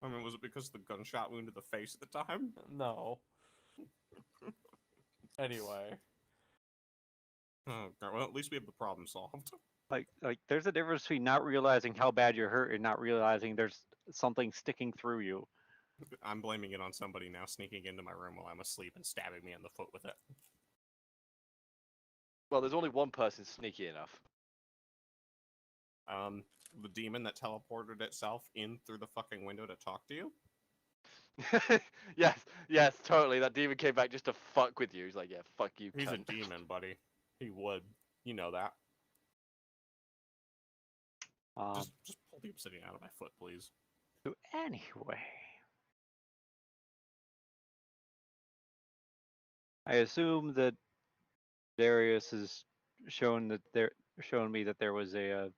I mean, was it because of the gunshot wound to the face at the time? No. Anyway. Oh, God, well, at least we have the problem solved. Like there's a difference between not realizing how bad you're hurt and not realizing there's something sticking through you. I'm blaming it on somebody now sneaking into my room while I'm asleep and stabbing me in the foot with it. Well, there's only one person sneaky enough. The demon that teleported itself in through the fucking window to talk to you? yes, totally. That demon came back just to fuck with you. He's like, yeah, fuck you, He's a cunt. demon, buddy. He would. You know that. Just pull the obsidian out of my foot, please. So anyway, I assume that Darius has shown me that there was a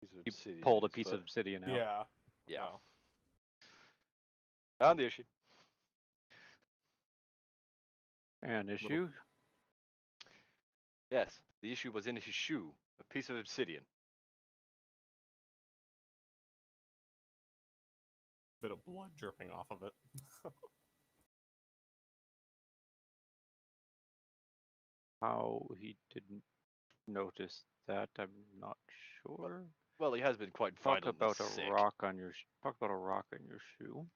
Piece of he obsidian pulled in a his piece foot. of obsidian out. Yeah. Yeah. No. Found the issue. An issue. Yes, the issue was in his shoe. A piece of obsidian. Bit of blood dripping off of it. How he didn't notice that, I'm not sure. Well, he has been quite Talk violent about and a sick. rock on your talk about a rock on your shoe.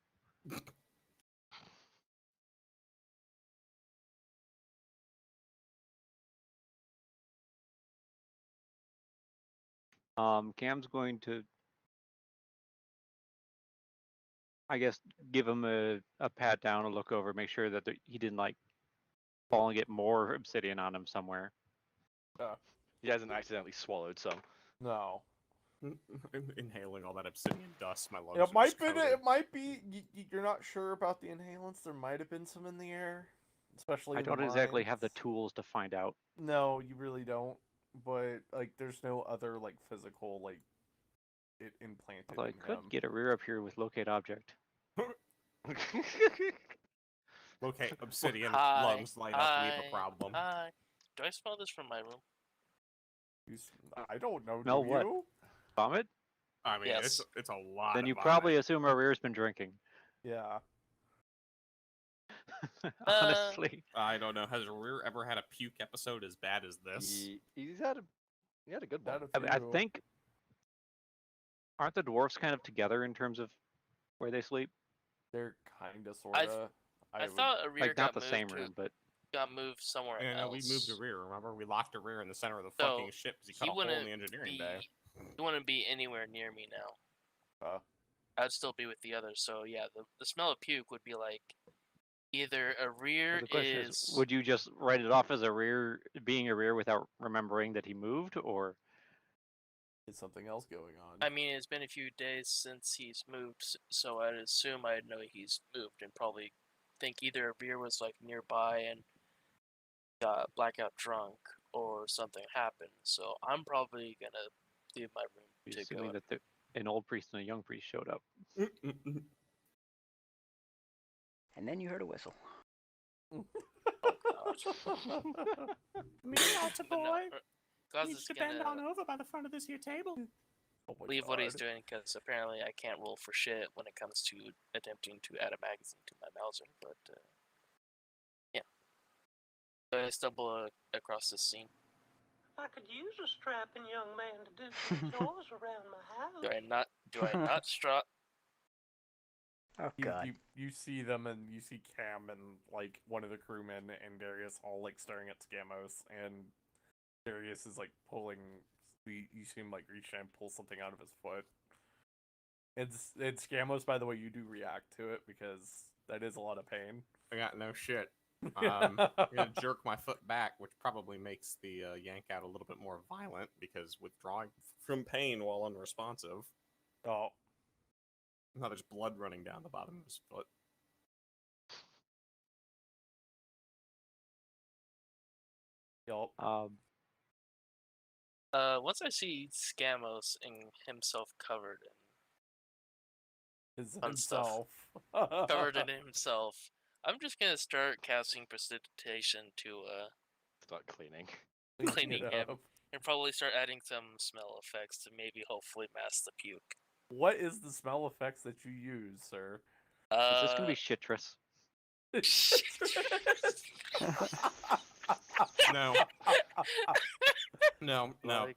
Cam's going to, I guess, give him a pat down, a look over, make sure that he didn't like fall and get more obsidian on him somewhere. He hasn't accidentally swallowed some. No. Inhaling all that obsidian dust, my lungs It are might just be. coated. It might be. You're not sure about the inhalants. There might have been some in the air, especially. I in don't the exactly have the mines. tools to find out. No, you really don't. But like, there's no other like physical like it implanted Although I in could him. get a rear up here with locate object. Okay, obsidian Hi, lungs light up. We have a problem. Hi. Do I smell this from my room? I don't know. Smell Do what? you? Vomit? I mean, Yes. it's a lot. Then of you vomit. probably assume our rear's been drinking. Yeah. Honestly. I don't know. Has Rear ever had a puke episode as bad as this? He had a good one. Had a I few. think, aren't the dwarfs kind of together in terms of where they sleep? They're kind of sorta. I thought a rear Like not got the moved same to room, but got moved somewhere Yeah, no, else. we moved a rear. Remember, we locked a rear in the center of the So, fucking ship because he cut he a hole in wouldn't the engineering bay. He wouldn't be anywhere near me now. Uh. I'd still be with the others. So yeah, the smell of puke would be like either a rear the question is. is, would you just write it off as a rear, being a rear without remembering that he moved, or? Is something else going on? I mean, it's been a few days since he's moved, so I'd assume I'd know he's moved and probably think either a rear was like nearby and got blackout drunk or something happened. So I'm probably gonna leave my room to go. Assuming that an old priest and a young priest showed up. And then you heard a whistle. Oh god. Me, altar But no, boy. Gaz Needs is to bend on gonna over by the front of this here table. Oh my leave what he's God. doing because apparently I can't roll for shit when it comes to attempting to add a magazine to my Mauser. But yeah, so I stumble across this scene. I could use a strapping young man to do some chores around my house. Do I not strut? Oh god. You see them and you see Cam and like one of the crewmen and Darius all like staring at Scamos, and Darius is like pulling. You see him like reach and pull something out of his foot. It's Scamos, by the way. You do react to it because that is a lot of pain. I got no shit. I'm gonna jerk my foot back, which probably makes the yank out a little bit more violent because withdrawing from pain while unresponsive. Oh, Now there's blood running down the bottom of his foot. yup. Once I see Scamos and himself covered His fun stuff. himself. in himself, I'm just gonna start casting precipitation to Start cleaning. cleaning It him. up. and probably start adding some smell effects to maybe hopefully mask the puke. What is the smell effects that you use, sir? Is this gonna be shitress? No. No. Like-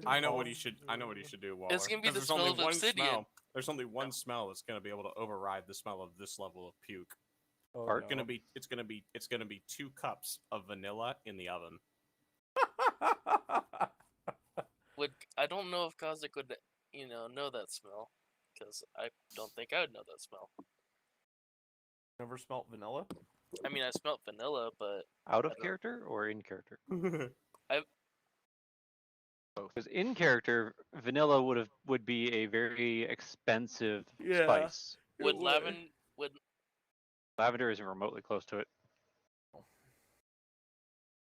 I know what he should do, Waller. It's gonna be 'Cause the there's only smell of one obsidian. smell. There's only one smell that's gonna be able to override the smell of this level of puke. Oh, Art no. It's gonna be 2 cups of vanilla in the oven. I don't know if Kazik would know that smell, because I don't think I would know that smell. Never smelt vanilla? I mean, I smelt vanilla, but Out of I don't- character or in character? I Because in character, vanilla would be a very expensive Yeah. spice. would lavender would Lavender isn't remotely close to it.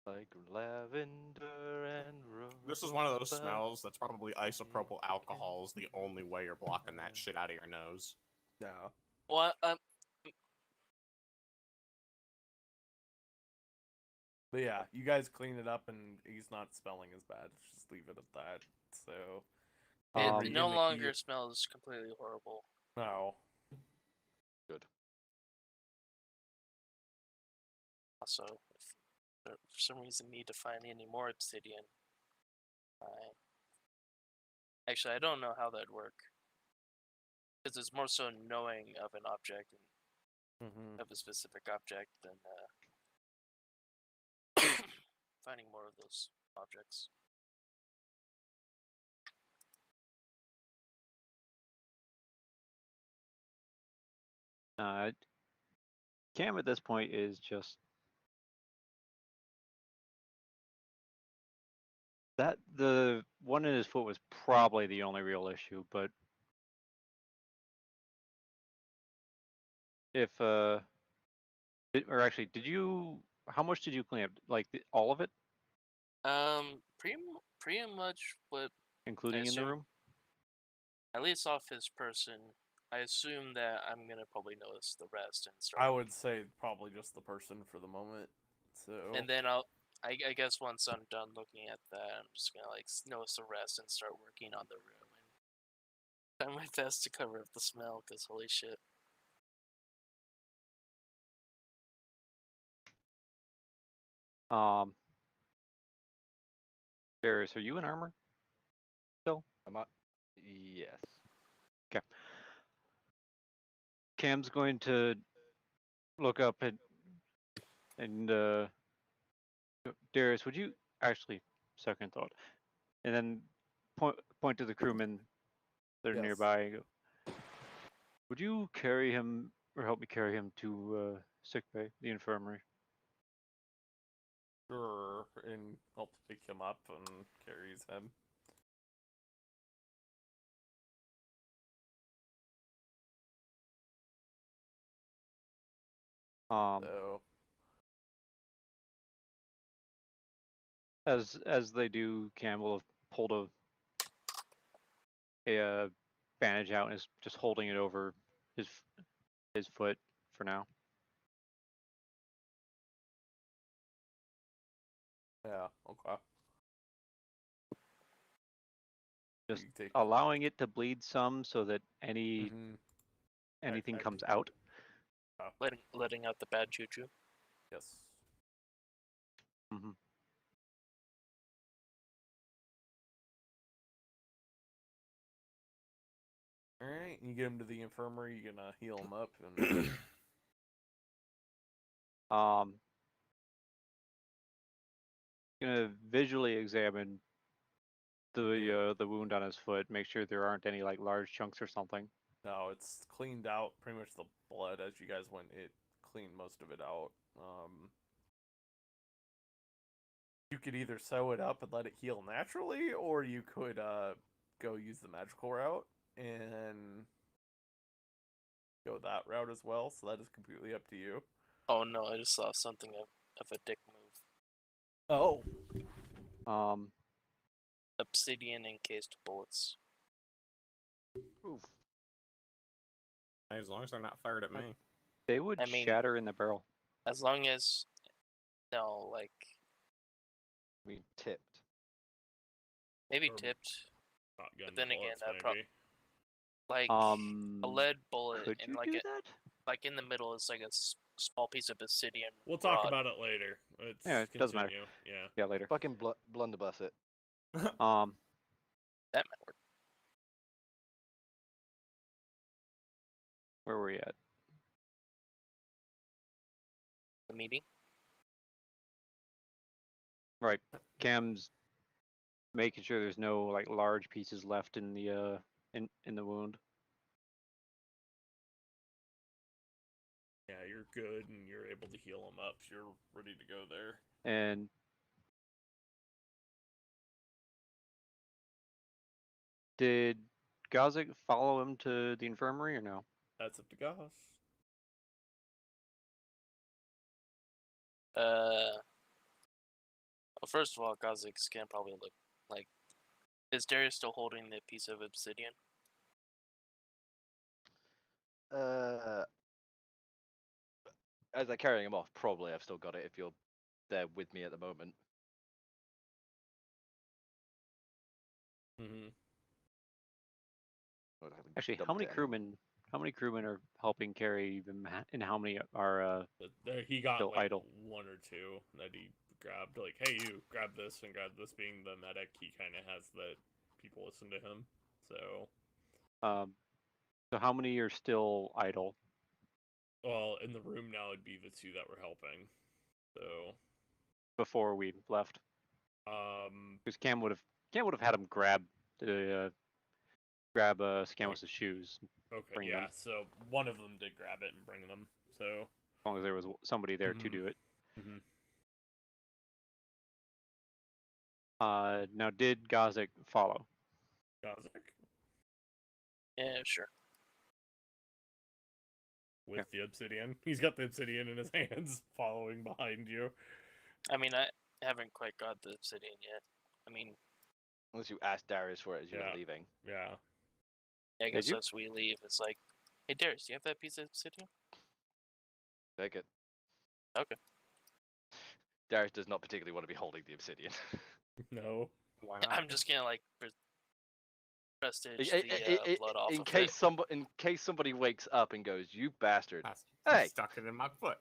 Like lavender and rose. This is one of those smells that's probably isopropyl alcohol is the only way you're blocking that shit out of your nose. Yeah. well, But yeah, you guys clean it up and he's not smelling as bad. Just leave it at that. So it in no the longer heat- smells completely horrible. No. Also, if I for some reason need to find any more obsidian, actually I don't know how that'd work. Because it's more so knowing of an object and Mm-hmm. of a specific object than finding more of those objects. Cam at this point is just that the one in his foot was probably the only real issue, but if or actually, how much did you clean up? Like all of it, Pretty much what including in the assume- room? at least off his person. I assume that I'm gonna probably notice the rest and start. I would say probably just the person for the moment. So And then I guess once I'm done looking at that, I'm just gonna like notice the rest and start working on the room and try my best to cover up the smell. Cause holy shit. Darius, are you in armor? Am I? Yes. Cam's going to look up and Darius, would you actually second thought, and then point to the crewmen that are Yes. nearby and go, would you carry him or help me carry him to sick bay, the infirmary? sure, and help pick him up and carries him. So As they do, Cam will have pulled a bandage out and is just holding it over his foot for now. yeah, okay. Just You take allowing it to bleed some so that Mhm. anything I comes think- out. Letting out the bad juju. Yes. hmm All right, you get him to the infirmary. You're gonna heal him up, and Gonna visually examine the wound on his foot, make sure there aren't any like large chunks or something. no, it's cleaned out. Pretty much the blood as you guys went, it cleaned most of it out. You could either sew it up and let it heal naturally, or you could go use the magical route and go that route as well. So that is completely up to you. Oh no, I just saw something of a dick move. Oh, Obsidian encased bullets. Oof. As long as they're not fired at me. They would I mean- shatter in the barrel. As long as no, like I mean, tipped. maybe Or- tipped. shotgun then again, bullets, that maybe. Like a lead bullet Could and you like do it that? like in the middle is like a small piece of obsidian. We'll talk rod. about it later. Let's Yeah, it doesn't matter. continue. Yeah. Yeah, later. Fucking blunderbuss it. That might work. Where were we at? The meeting. Right. Cam's making sure there's no like large pieces left in the wound. Yeah, you're good, and you're able to heal him up. You're ready to go there. And did Gazik follow him to the infirmary or no? That's up to Goss. Well, first of all, Kha'Zix's scan probably look like. Is Darius still holding the piece of obsidian? As I'm carrying him off, probably I've still got it if you're there with me at the moment. Mm-hmm. I haven't Actually, how dumped many it anywhere. crewmen are helping carry them, and how many are He got still like idle? 1 or 2 that he grabbed. Like, hey, you grab this and grab this. Being the medic, he kind of has that people listen to him. So, So how many are still idle? well, in the room now, it'd be the 2 that were helping. So, Before we left, because Cam would have had him grab Scamus's shoes, okay, bring yeah. them, So one of them did grab it and bring them. So, as long as there was somebody there to Mhm. do it. Mhm. Now, did Gazik follow? Gozik Yeah, sure. with the obsidian. He's got the obsidian in his hands, following behind you. I mean, I haven't quite got the obsidian yet. I mean, Unless you asked Darius for it as you Yeah. were leaving. Yeah. I guess you? as we leave, it's like, hey, Darius, do you have that piece of obsidian? Take it. Okay. Darius does not particularly want to be holding the obsidian. No. Why not? I'm just gonna like prestige the blood off in of case it. in case somebody wakes up and goes, "You bastard!" I Hey, stuck it in my foot.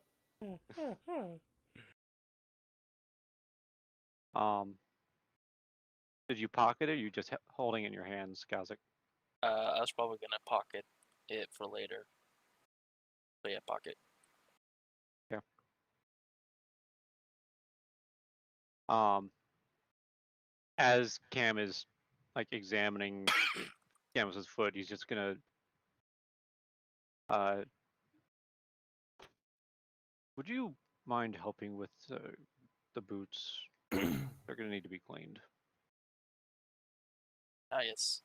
Did you pocket it? Or you just holding it in your hands, Gazik? I was probably gonna pocket it for later. But yeah, pocket. Yeah. As Cam is like examining Camus's foot, he's just gonna would you mind helping with the boots? They're gonna need to be cleaned. Ah, yes.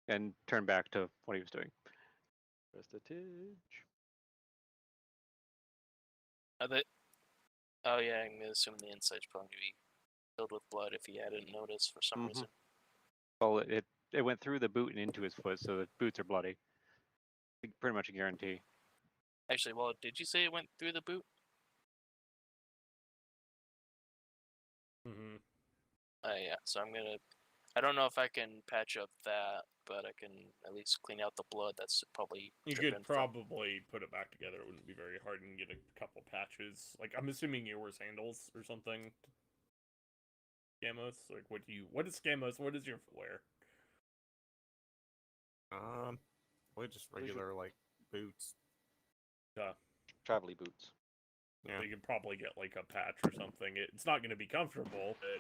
And turn back to what he was doing. Prestige. Are they? Oh yeah, I'm gonna assume the inside's probably gonna be filled with blood if he hadn't noticed for some reason. Well, it went through the boot and into his foot, so the boots are bloody. Pretty much a guarantee. Actually, well, did you say it went through the boot? Mm-hmm. Yeah. So I'm gonna. I don't know if I can patch up that, but I can at least clean out the blood that's probably You dripping could from. probably put it back together. It wouldn't be very hard and get a couple patches. Like, I'm assuming you wear sandals or something. Scamos? Like, what is Scamos? What is your footwear? We just regular like boots. Travel boots. Yeah. So you could probably get like a patch or something. It's not going to be comfortable, but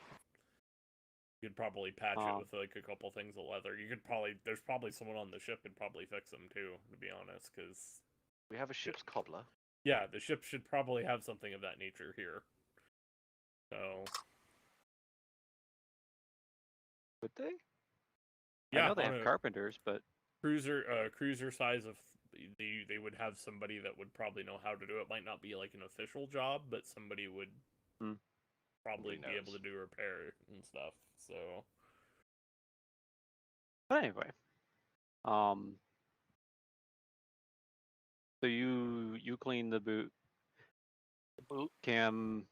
you could probably patch it with like a couple things of leather. There's probably someone on the ship could probably fix them too, to be honest, because We have a ship's cobbler. yeah, the ship should probably have something of that nature here. So Would they? yeah, I know they on have a carpenters, but cruiser size of they would have somebody that would probably know how to do it. Might not be like an official job, but somebody would probably be able to do repair and stuff. So, but anyway, so you clean the boot. The boot. Cam,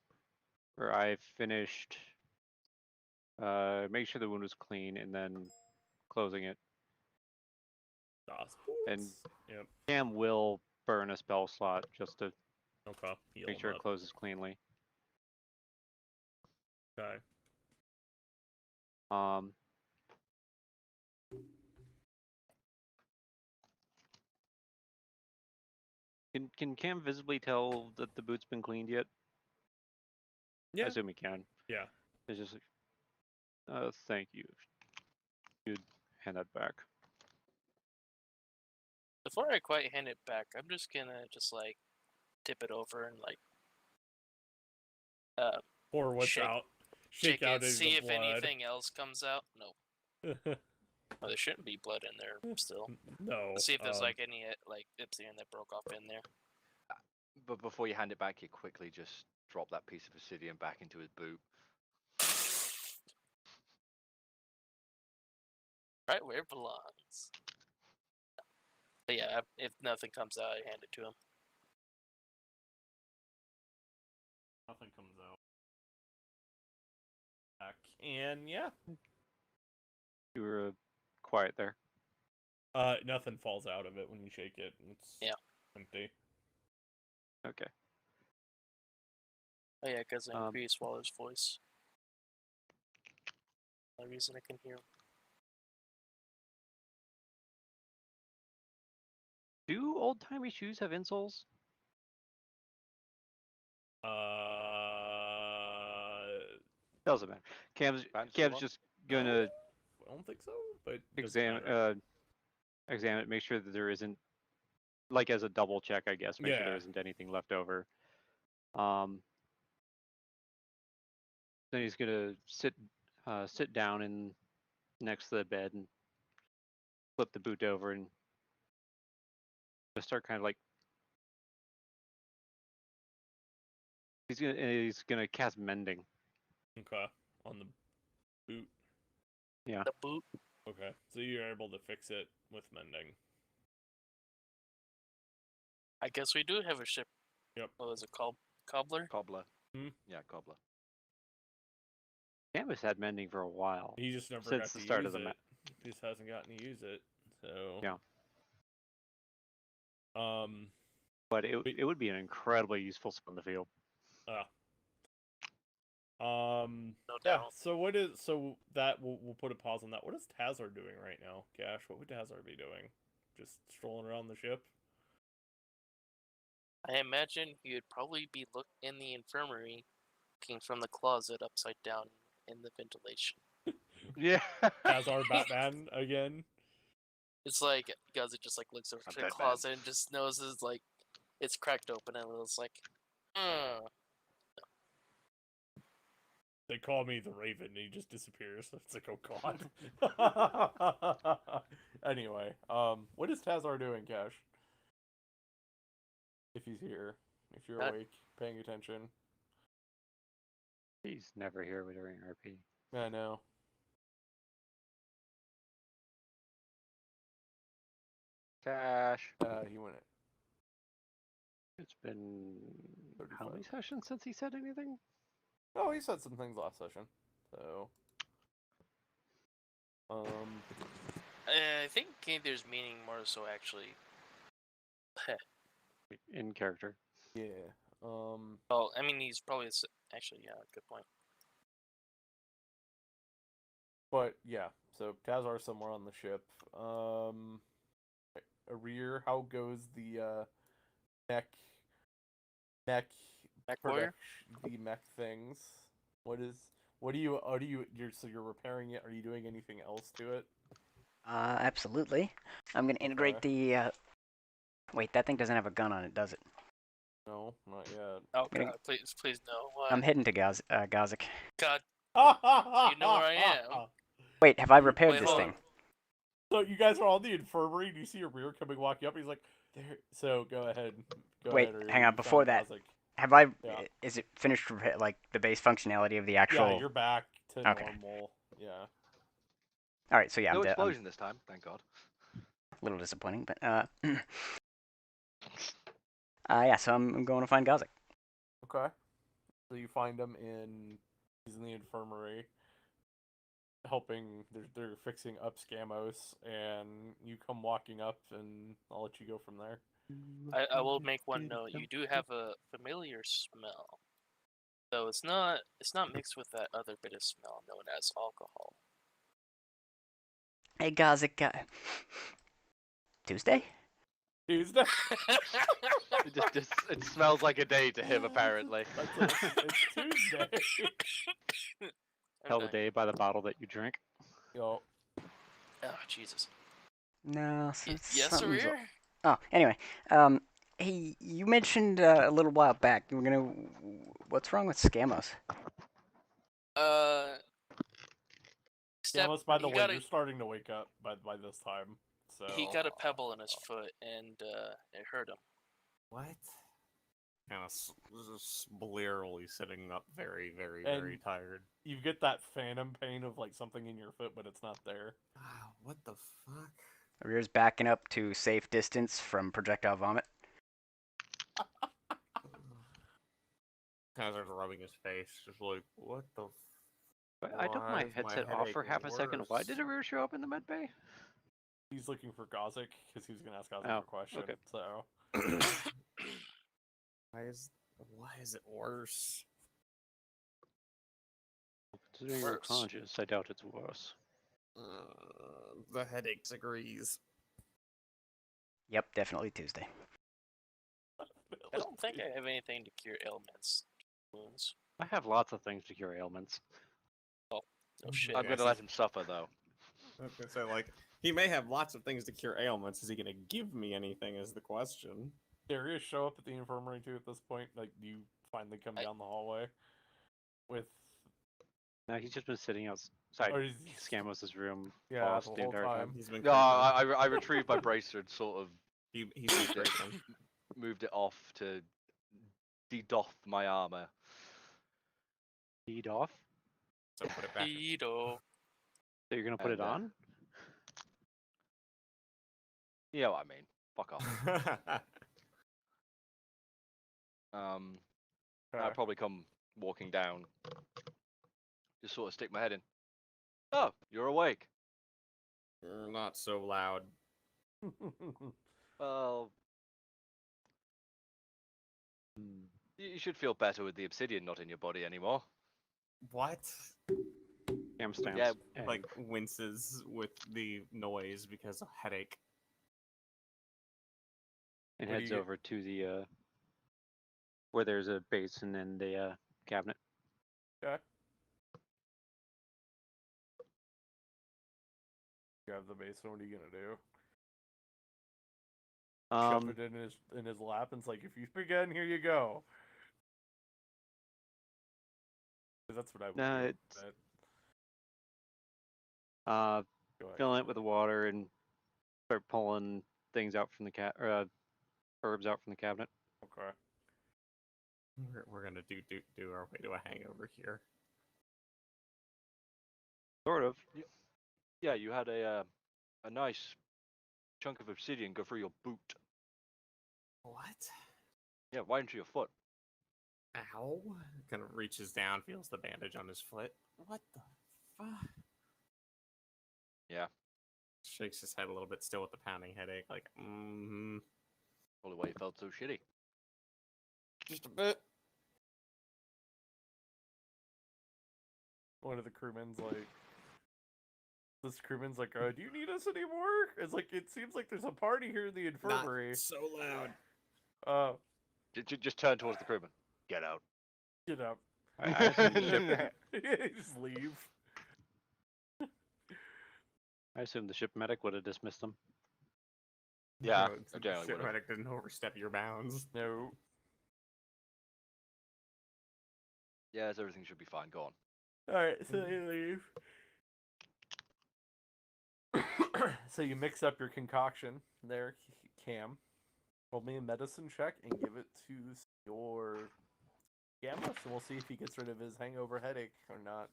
or I finished. Make sure the wound was clean, and then closing it. And yep. Cam will burn a spell slot just to Heal make sure it up. closes cleanly. Okay. Can Cam visibly tell that the boot's been cleaned yet? Yeah. I assume he can. Yeah. It's just thank you. You'd hand that back. Before I quite hand it back, I'm just gonna like tip it over and like Pour what's shake- out. shake out it, any see of if the blood. anything else comes out. No, well, there shouldn't be blood in there still. No. Let's see if there's like any like Ipsian that broke off in there. But before you hand it back, you quickly just drop that piece of obsidian back into his boot. Right where it belongs. But yeah, if nothing comes out, I hand it to him. Nothing comes out. Back. And yeah. You were quiet there. Nothing falls out of it when you shake it. It's empty. Okay. Oh yeah, because I Um, increased Waller's voice. The reason I can hear him. Do old-timey shoes have insoles? Doesn't matter. Cam's Fancy one? just gonna I don't think so, but examine examine it, make sure that there isn't, like as a double check, I guess, make sure there Yeah. isn't anything left over. Then he's gonna sit down in next to the bed and flip the boot over and just start kind of like he's gonna cast mending. Okay. On the boot. Yeah. The boot. Okay. So you're able to fix it with mending. I guess we do have a ship. Yep. What was it called? Cobbler? Cobbler. Hmm? Yeah, cobbler. Cam has had mending for a while. He just never Since got the to start use of the it. He just hasn't gotten to use it. So Yeah. But it would be an incredibly useful spell in the field. No yeah. doubt. So we'll put a pause on that. What is Tazar doing right now, Gash? What would Tazar be doing? Just strolling around the ship? I imagine he would probably be in the infirmary, looking from the closet upside down in the ventilation. Yeah. Tazar Batman again. It's like Gaza just like looks over I'm to the Batman. closet and just notices like it's cracked open and it's like, They call me the Raven, and he just disappears. It's like, oh god. Anyway, what is Tazar doing, Cash? If he's here, if you're awake, paying attention. He's never here during RP. I know. Cash. He went it. It's been 35. how many sessions since he said anything? Oh, he said some things last session. So, I think there's meaning more so actually. In character. yeah. Well, I mean he's probably actually good point. But yeah, so Tazar's somewhere on the ship. Arir, how goes the mech warrior? the mech things? You're repairing it? Are you doing anything else to it? Absolutely. I'm gonna integrate the. Wait, that thing doesn't have a gun on it, does it? No, not yet. Oh god, please no. Why? I'm heading to Gazik. God, you know where I am. Wait, have I repaired Wait, this hold thing? So you guys are all in the infirmary, and you see Arir coming walking up. He's like, "There." So go ahead. Wait, Arir, hang you on. Before found that, Gazik. have I? Yeah. Is it finished? Like the base functionality of the actual? Yeah, you're back to Okay. normal. Yeah. All right, so yeah, No I'm explosion this time, thank God. a little disappointing, but yeah. So I'm going to find Gazik. Okay. So you find him he's in the infirmary, helping. They're fixing up Scamos, and you come walking up, and I'll let you go from there. I will make one note. You do have a familiar smell, though it's not mixed with that other bit of smell known as alcohol. Hey, Gazik. Tuesday? Tuesday. It smells like a day to him, apparently. It's Tuesday. Tell the Okay. day by the bottle that you drink. Yo. Oh Jesus. No. Yes, something's Arir? Oh, anyway, Hey, you mentioned a little while back you were gonna. What's wrong with Scamos? Scamus, by the he way, got you're starting to wake up by this time. So he got a pebble in his foot and it hurt him. What? Kind of just blearily sitting up, very, very, And- very tired. you get that phantom pain of like something in your foot, but it's not there. Wow, what the fuck? Rear's backing up to safe distance from projectile vomit. Kind of starts rubbing his face, just like, what the? I took Why my is my headset off for headache half a second. Why did worse? Arrear show up in the med bay? He's looking for Gozik because he was gonna ask Gozik Oh, a question. okay. So Why is it worse? Considering you're Worse. conscious, I doubt it's worse. The headache agrees. Yep, definitely Tuesday. I don't think I have anything to cure ailments, wounds. I have lots of things to cure ailments. No shit. I'm gonna let him suffer though. I was gonna say, like, he may have lots of things to cure ailments. Is he gonna give me anything? Is the question. Darius show up at the infirmary too at this point. Like, do you finally come down the hallway with? No, he's just been sitting outside Or he's, Scamos' room yeah, lost the the whole entire time. time. He's been. No, creeping. I retrieved my bracer and sort of He's been creeping. moved it off to de-doff my armor. Feed off? So put it back. Pedo. So you're gonna put it And, on? You know what I mean? Fuck off. I'll Okay. probably come walking down. Just sort of stick my head in. Oh, you're awake. You're not so loud. Well, you should feel better with the obsidian not in your body anymore. What? Cam stamps. Yeah, and Like winces with the noise because of headache. and What do heads you get? over to the where there's a basin and a cabinet. Okay. You have the basin. What are you gonna do? Shove it in his lap and it's like, if you forget, here you go. 'Cause that's what I would No, do. it's Go ahead. fill it with the water and start pulling things out from the herbs out from the cabinet. Okay. We're gonna do our way to a hangover here. Sort of. Yeah, you had a nice chunk of obsidian go through your boot. What? Yeah, right into your foot. Ow! Kind of reaches down, feels the bandage on his foot. What the fuck? Yeah. Shakes his head a little bit, still with the pounding headache. Like, Probably why you felt so shitty. just a bit. One of the crewmen's like, this crewman's like, do you need us anymore? It's like, it seems like there's a party here in the infirmary. Not so loud. Just turn towards the crewman. Get out. You know, I assume the ship. just leave. I assume the ship medic would have dismissed them. Yeah, No, I generally ship would've. medic didn't overstep your bounds. No. Yes, everything should be fine. Go on. Alright, so you leave. So you mix up your concoction there, Cam. Roll me a medicine check and give it to your Gamma, so we'll see if he gets rid of his hangover headache or not.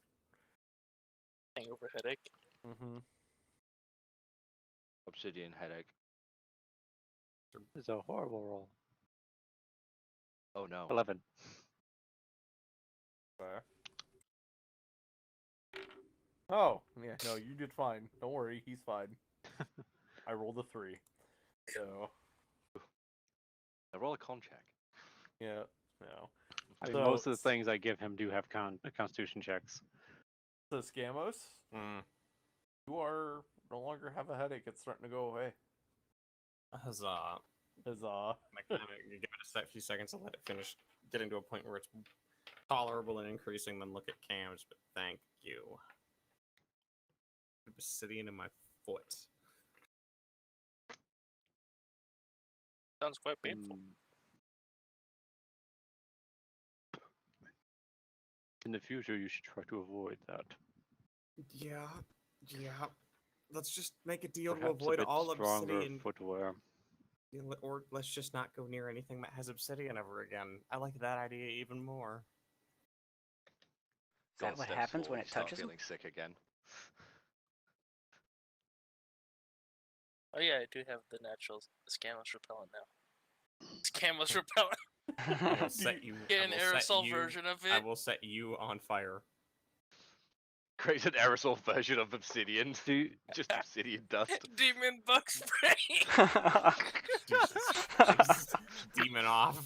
Hangover headache. Mm-hmm. Obsidian headache. It's a horrible roll. Oh no. 11. Oh, yeah, no, you did fine. Don't worry, he's fine. I rolled a 3. So, I roll a con check. yeah, no. I mean, So- most of the things I give him do have constitution checks. So, Scamos, you are no longer have a headache. It's starting to go away. Huzzah. Huzzah. Give it a few seconds to let it finish, getting to a point where it's tolerable and increasing, then look at Cam's, but thank you. Obsidian in my foot. Sounds quite painful. In the future, you should try to avoid that. Yeah. Let's just make a deal to Perhaps a avoid bit all stronger obsidian. footwear. Or let's just not go near anything that has obsidian ever again. I like that idea even more. Is that what happens when it touches them? Feeling sick again. Oh yeah, I do have the natural scammers repellent now. Scammers repellent. I will set you. Get I an will set aerosol you- version of I it. will set you on fire. Create an aerosol version of obsidian. Just obsidian dust. Demon bug spray. Jesus. Demon off.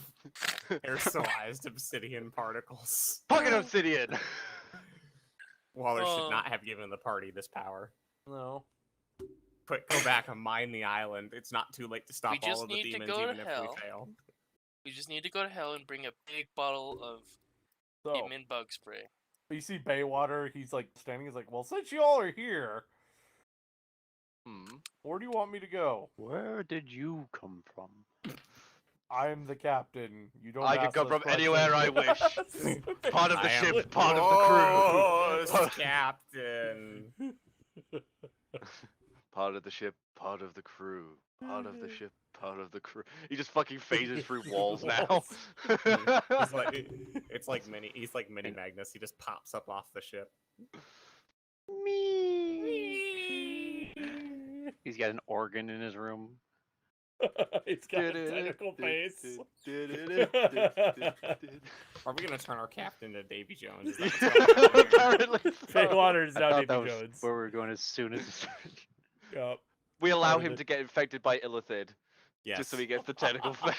Aerosolized obsidian particles. Fucking obsidian! Waller Oh. should not have given the party this power. No. Go back and mine the island. It's not too late to stop just all of the need to demons, go to even if hell. we fail. We just need to go to hell and bring a big bottle of So demon bug spray. you see Baywater. He's like standing. He's like, "Well, since y'all are here, where do you want me to go? Where did you come from? I'm the captain. You don't. I can ask come those from anywhere I questions." Part of the I am ship, part of the crew. Ghost Captain. Part of the ship, part of the crew. Part of the ship, part of the crew. He just fucking phases through walls now. He's like, it's like mini. He's like Mini Magnus. He just pops up off the ship. He's got an organ in his room. It's got a tentacle face. Are we gonna turn our captain to Davy Jones? Is that what's going on here? Apparently. Baywater is I now thought Davy that was Jones. where we were going as soon as. Yep. We allow Part of him it. to get infected by Illithid, Yes. just so he gets the tentacle face.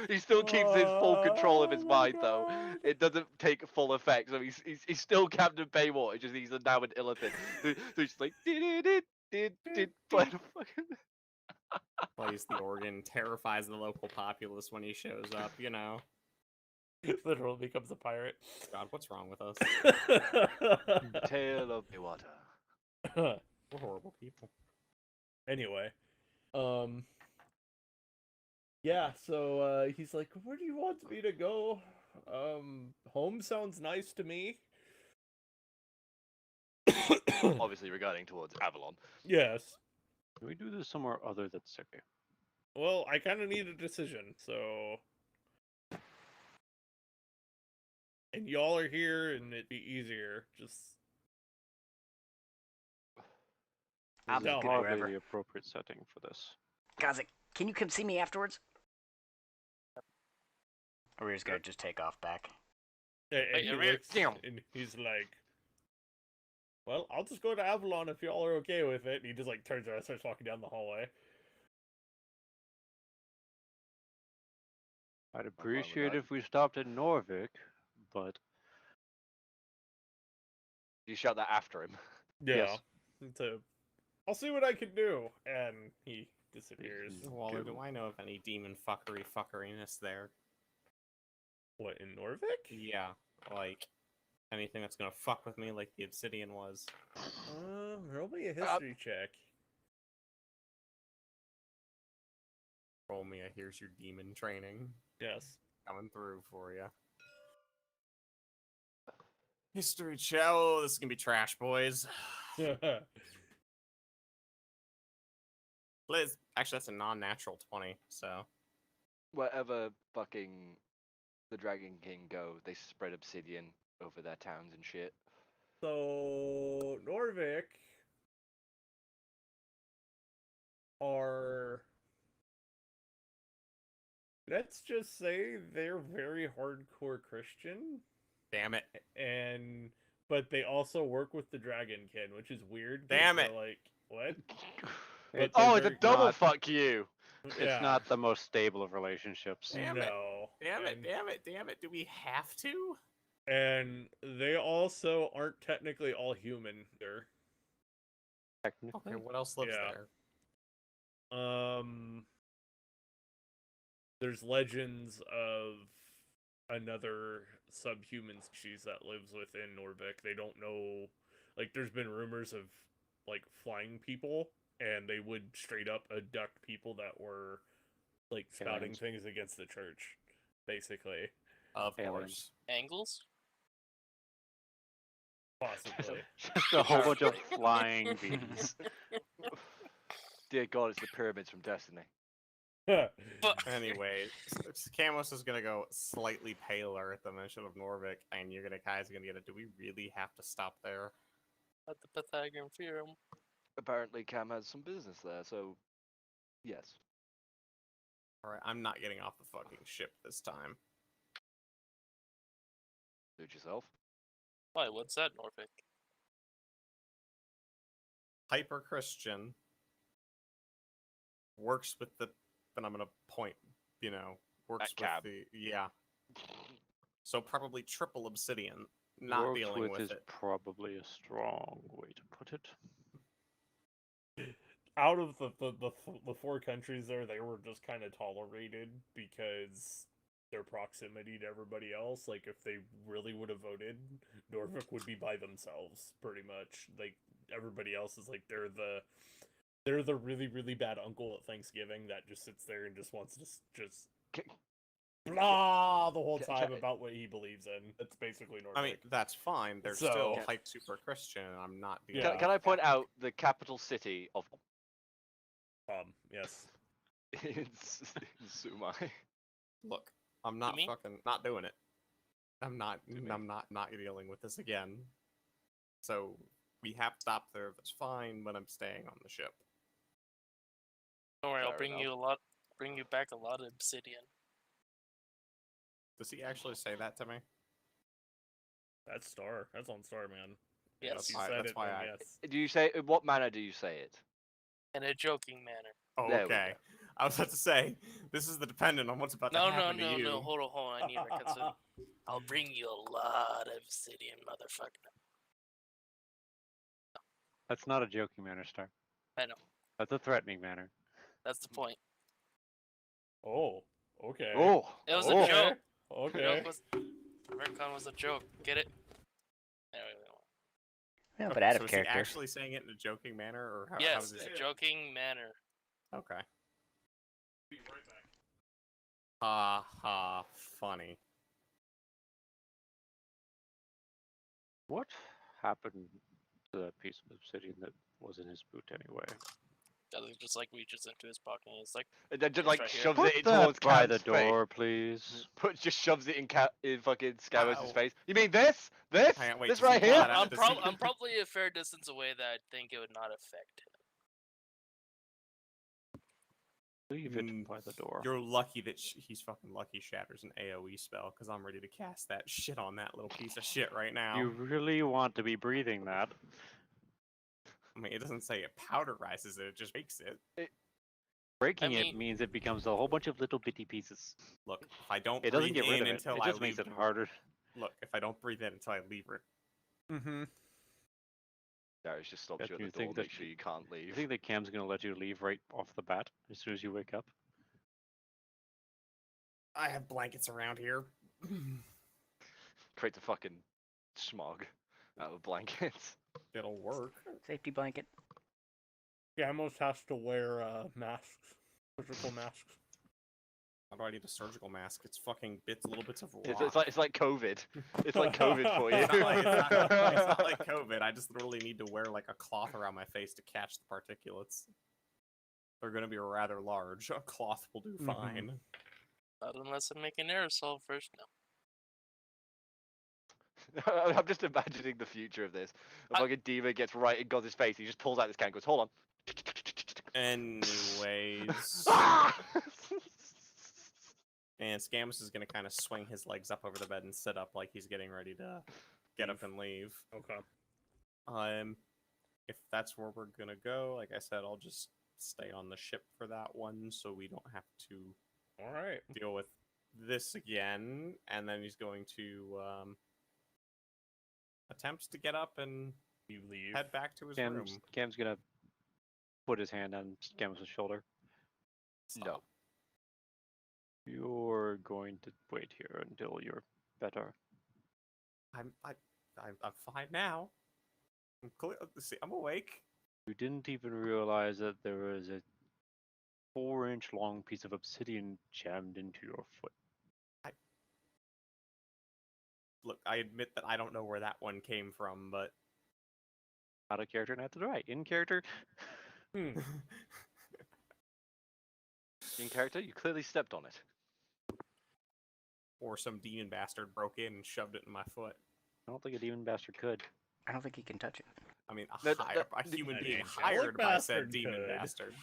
He still keeps his full control of his Oh my mind, though. God. It doesn't take full effect, so he's still Captain Baywater, just he's now an Illithid. So he's just like, playing a fucking... Plays the organ, terrifies the local populace when he shows up. You know. Literally becomes a pirate. God, what's wrong with us? Tale of Baywater. We're horrible people. Anyway, yeah. So he's like, "Where do you want me to go? Home sounds nice to me." Obviously regarding towards Avalon. Yes. Can we do this somewhere other than City? Well, I kind of need a decision, so. And y'all are here, and it'd be easier. Just. I'll This be is good hardly wherever. the appropriate setting for this. Kazik, can you come see me afterwards? Or we're just gonna just take off back. And Wait, he Amir, looks, and he's like, "Well, I'll just go to Avalon if y'all are okay with it." And he just like turns around and starts walking down the hallway. I'd with appreciate that. if we stopped at Norvik, but You shout that after him. Yeah. Yes. So, I'll see what I can do, and he disappears. Waller, do I know of any demon fuckeriness there? What, in Norvik? Yeah, like anything that's gonna fuck with me, like the obsidian was. Roll me a history check. Roll me a here's your demon training Yes. coming through for you. History check. Oh, this is gonna be trash, boys. Liz, actually, that's a non-natural 20. So Wherever fucking the Dragon King go, they spread obsidian over their towns and shit. So, Norvik are. Let's just say they're very hardcore Christian, damn it. but they also work with the Dragonkin, which is weird. 'cause Damn they're it. Like, what? It's, Oh, they're it's a very- double not- fuck you! it's not the most stable of relationships. Damn it. No. Damn it, And- damn it, damn it. Do we have to? And they also aren't technically all human. They're Technically. Okay, what else lives Yeah. there? there's legends of another subhuman species that lives within Norvik. They don't know, like, there's been rumors of like flying people and they would straight up abduct people that were like spouting Aliens. things against the church, basically. Of Aliens. course. Angles? Possibly. Just a whole bunch of flying bees. Dear God, it's the pyramids from Destiny. Anyway, Camos is gonna go slightly paler at the mention of Norvik, and you're gonna guys are gonna get it. Do we really have to stop there? At the Pythagorean theorem. Apparently, Cam has some business there, so yes. All right, I'm not getting off the fucking ship this time. Do it yourself. Why, what's that, Norvik? Hyper Christian works with the. Then I'm gonna point. Works At Cab. with the. Yeah. So probably triple obsidian. Not Works dealing with is it. probably a strong way to put it. Out of the four countries there, they were just kind of tolerated because their proximity to everybody else. Like, if they really would have voted, Norfolk would be by themselves, pretty much. Like, everybody else is like, they're the really, really bad uncle at Thanksgiving that just sits there and just wants to just blah the whole time about what he believes in. That's basically Norfolk. I mean, that's fine. They're So- still hype super Christian, and I'm not dealing Yeah. with Can I point that. out the capital city of Yes. in Sumai? Look, I'm not me? fucking not doing it. I'm not. To me. I'm not dealing with this again. So we have to stop there. That's fine, but I'm staying on the ship. Don't worry, I'll Fair bring enough. you back a lot of obsidian. Does he actually say that to me? That's Star. That's on Star, man. Yes. If you why- said that's it, why then I- yes. Do you say in what manner do you say it? In a joking manner. Oh, There we okay. I was about to say this is the dependent on what's about to happen to you. No, hold on, I need reconciliation. I'll bring you a lot of obsidian, motherfucker. That's not a joking manner, Star. I know. That's a threatening manner. That's the point. Oh, okay. Oh, It was oh. a joke. Okay. Recon was a joke. Get it? Anyway, Yeah, Okay, but out so of is he character. actually saying it in a joking manner, or how? yes, How is joking manner. Okay. Ha ha, funny. What happened to that piece of obsidian that was in his boot anyway? Just like reaches into his pocket and he's like, And then just It's like right here. shoves Put it in that towards by Cam's the door, please. Just shoves it in fucking Scamus' Ow. face. You mean this? This? Hang on, wait, this does he right pull here? that out? Does he- I'm probably a fair distance away that I think it would not affect him. Leave it by the door. You're lucky that he's fucking lucky shatters an AoE spell, because I'm ready to cast that shit on that little piece of shit right now. You really want to be breathing that? I mean, it doesn't say it powderizes it, it just makes it. Breaking I it mean- means it becomes a whole bunch of little bitty pieces. Look, if I don't It doesn't breathe get rid in of it. until It I just leave, makes it harder. look, if I don't breathe in until I leave it, Mm-hmm. Darius just stops Beth, you at you the door, think make that- sure you can't You leave. think that Cam's gonna let you leave right off the bat as soon as you wake up? I have blankets around here. Create a fucking smog out of blankets. It'll work. Safety blanket. Gamos has to wear masks, surgical masks. How do I need a surgical mask? It's fucking little bits of rock. It's like COVID. It's like COVID for you. It's not like COVID. I just literally need to wear like a cloth around my face to catch the particulates. They're gonna be rather large. A cloth will do fine. Not unless I'm making aerosol first. No. I'm just imagining the future of this. A fucking demon gets right in God's face. He just pulls out this can and goes, "Hold on." Anyways, and Scamus is gonna kind of swing his legs up over the bed and sit up like he's getting ready to get up and leave. Okay. If that's where we're gonna go, like I said, I'll just stay on the ship for that one, so we don't have to All right. deal with this again. And then he's going to attempts to get up and You leave. head back to his room. Cam's gonna put his hand on Camus' shoulder. No. You're going to wait here until you're better. I'm fine now. I'm clear. See, I'm awake. You didn't even realize that there was a 4-inch long piece of obsidian jammed into your foot. Look, I admit that I don't know where that one came from, but Out of character, not to the right. In character, Hmm. In character, you clearly stepped on it. or some demon bastard broke in and shoved it in my foot. I don't think a demon bastard could. I don't think he can touch it. I mean, No, a human An being angelic hired by said bastard demon could. bastard.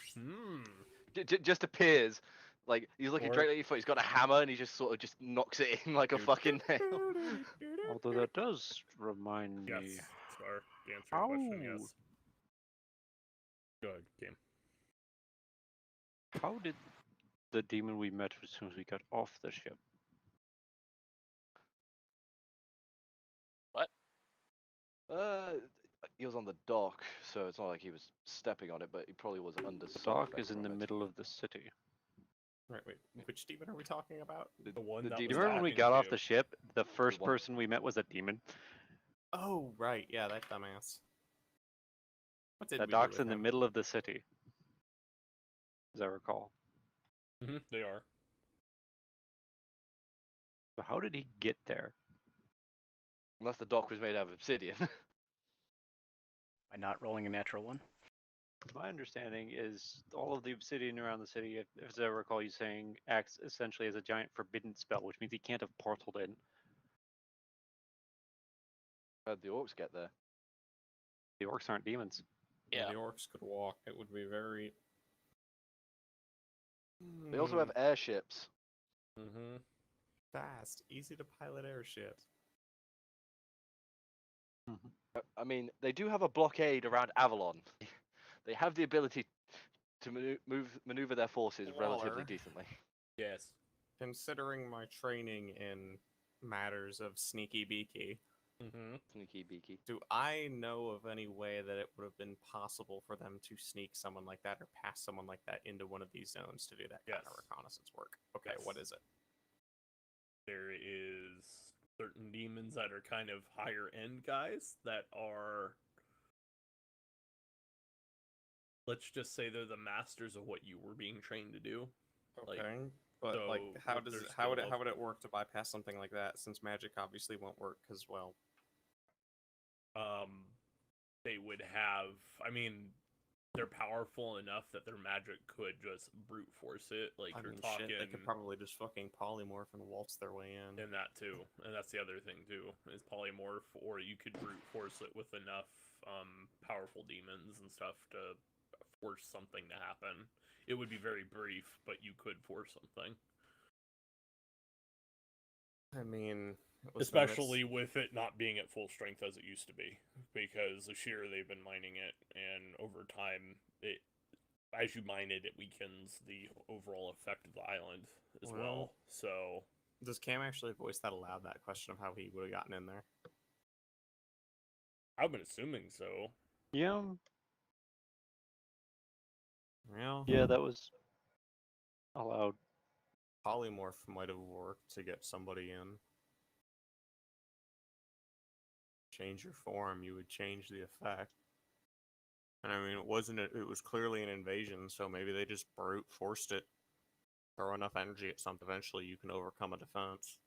Just appears. Like, he's looking Or- directly at your foot, he's got a hammer, and he just sort of just knocks it in like a fucking nail. Although that does remind Yes, me. Scar. The answer to your question, How- yes. Go ahead, game. How did the demon we met as soon as we got off the ship? He was on the dock, so it's not like he was stepping on it, but he probably was under some Dock effect is in from the it. middle of the city. Right, wait, which demon are we talking about? The one the that demon You was remember when we talking got to off you. the ship? The first one- person we met was a demon. Oh, right, yeah, that dumbass. What did That we do dock's with in the him? middle of the city, as I recall. They are. So how did he get there? Unless the dock was made out of obsidian. By not rolling a natural one. My understanding is all of the obsidian around the city, as I recall you saying, acts essentially as a giant forbidden spell, which means he can't have portaled in. How'd the orcs get there? The orcs aren't demons. Yeah. The orcs could walk. It would be very. They also have airships. Fast, easy to pilot airships. I mean, they do have a blockade around Avalon. They have the ability to maneuver their forces relatively Waller. decently. Yes. Considering my training in matters of sneaky beaky, Sneaky beaky. do I know of any way that it would have been possible for them to sneak someone like that or pass someone like that into one of these zones to do that kind of Yes. reconnaissance work? Okay, Yes. what is it? There is certain demons that are kind of higher end guys that are, let's just say they're the masters of what you were being trained to do. Okay, Like, but like, so how with does their it, how would it skill how would it work to bypass something like that? Since magic obviously won't work because well, they would have, I mean, they're powerful enough that their magic could just brute force it. Like, I you're mean, talking, shit, they could probably just fucking polymorph and waltz their way in. and that too, and that's the other thing too, is polymorph, or you could brute force it with enough powerful demons and stuff to force something to happen. It would be very brief, but you could force something. I mean, Especially with it not being at full strength as it used to be, because this year they've been mining it, and over time, it, as you mine it, it weakens the overall effect of the island as well. Well, So, does Cam actually voice that aloud? That question of how he would have gotten in there. I've been assuming so. Yeah, Well, yeah, that was allowed. polymorph might have worked to get somebody in. Change your form, you would change the effect. And I mean, it was clearly an invasion, so maybe they just brute forced it. Throw enough energy at something, eventually you can overcome a defense.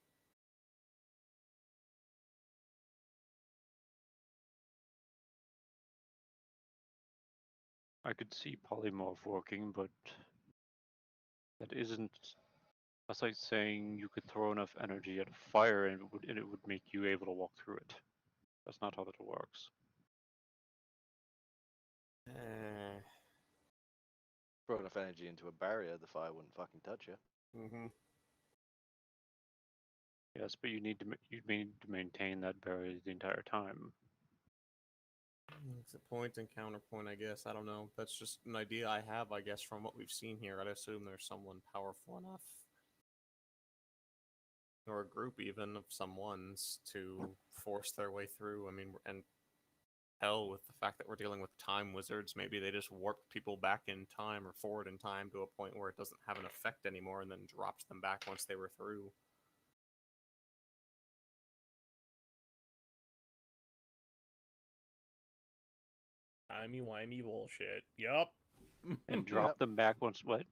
I could see polymorph working, but that isn't. That's like saying you could throw enough energy at a fire and it would make you able to walk through it. That's not how that works. Throw enough energy into a barrier, the fire wouldn't fucking touch you. Mm-hmm. Yes, but you need to maintain that barrier the entire time. It's a point and counterpoint, I guess. I don't know. That's just an idea I have, I guess, from what we've seen here. I'd assume there's someone powerful enough, or a group even of someones, to force their way through. I mean, and hell, with the fact that we're dealing with time wizards, maybe they just warped people back in time or forward in time to a point where it doesn't have an effect anymore and then dropped them back once they were through. Timey-wimey bullshit. Yup. And drop them back once what?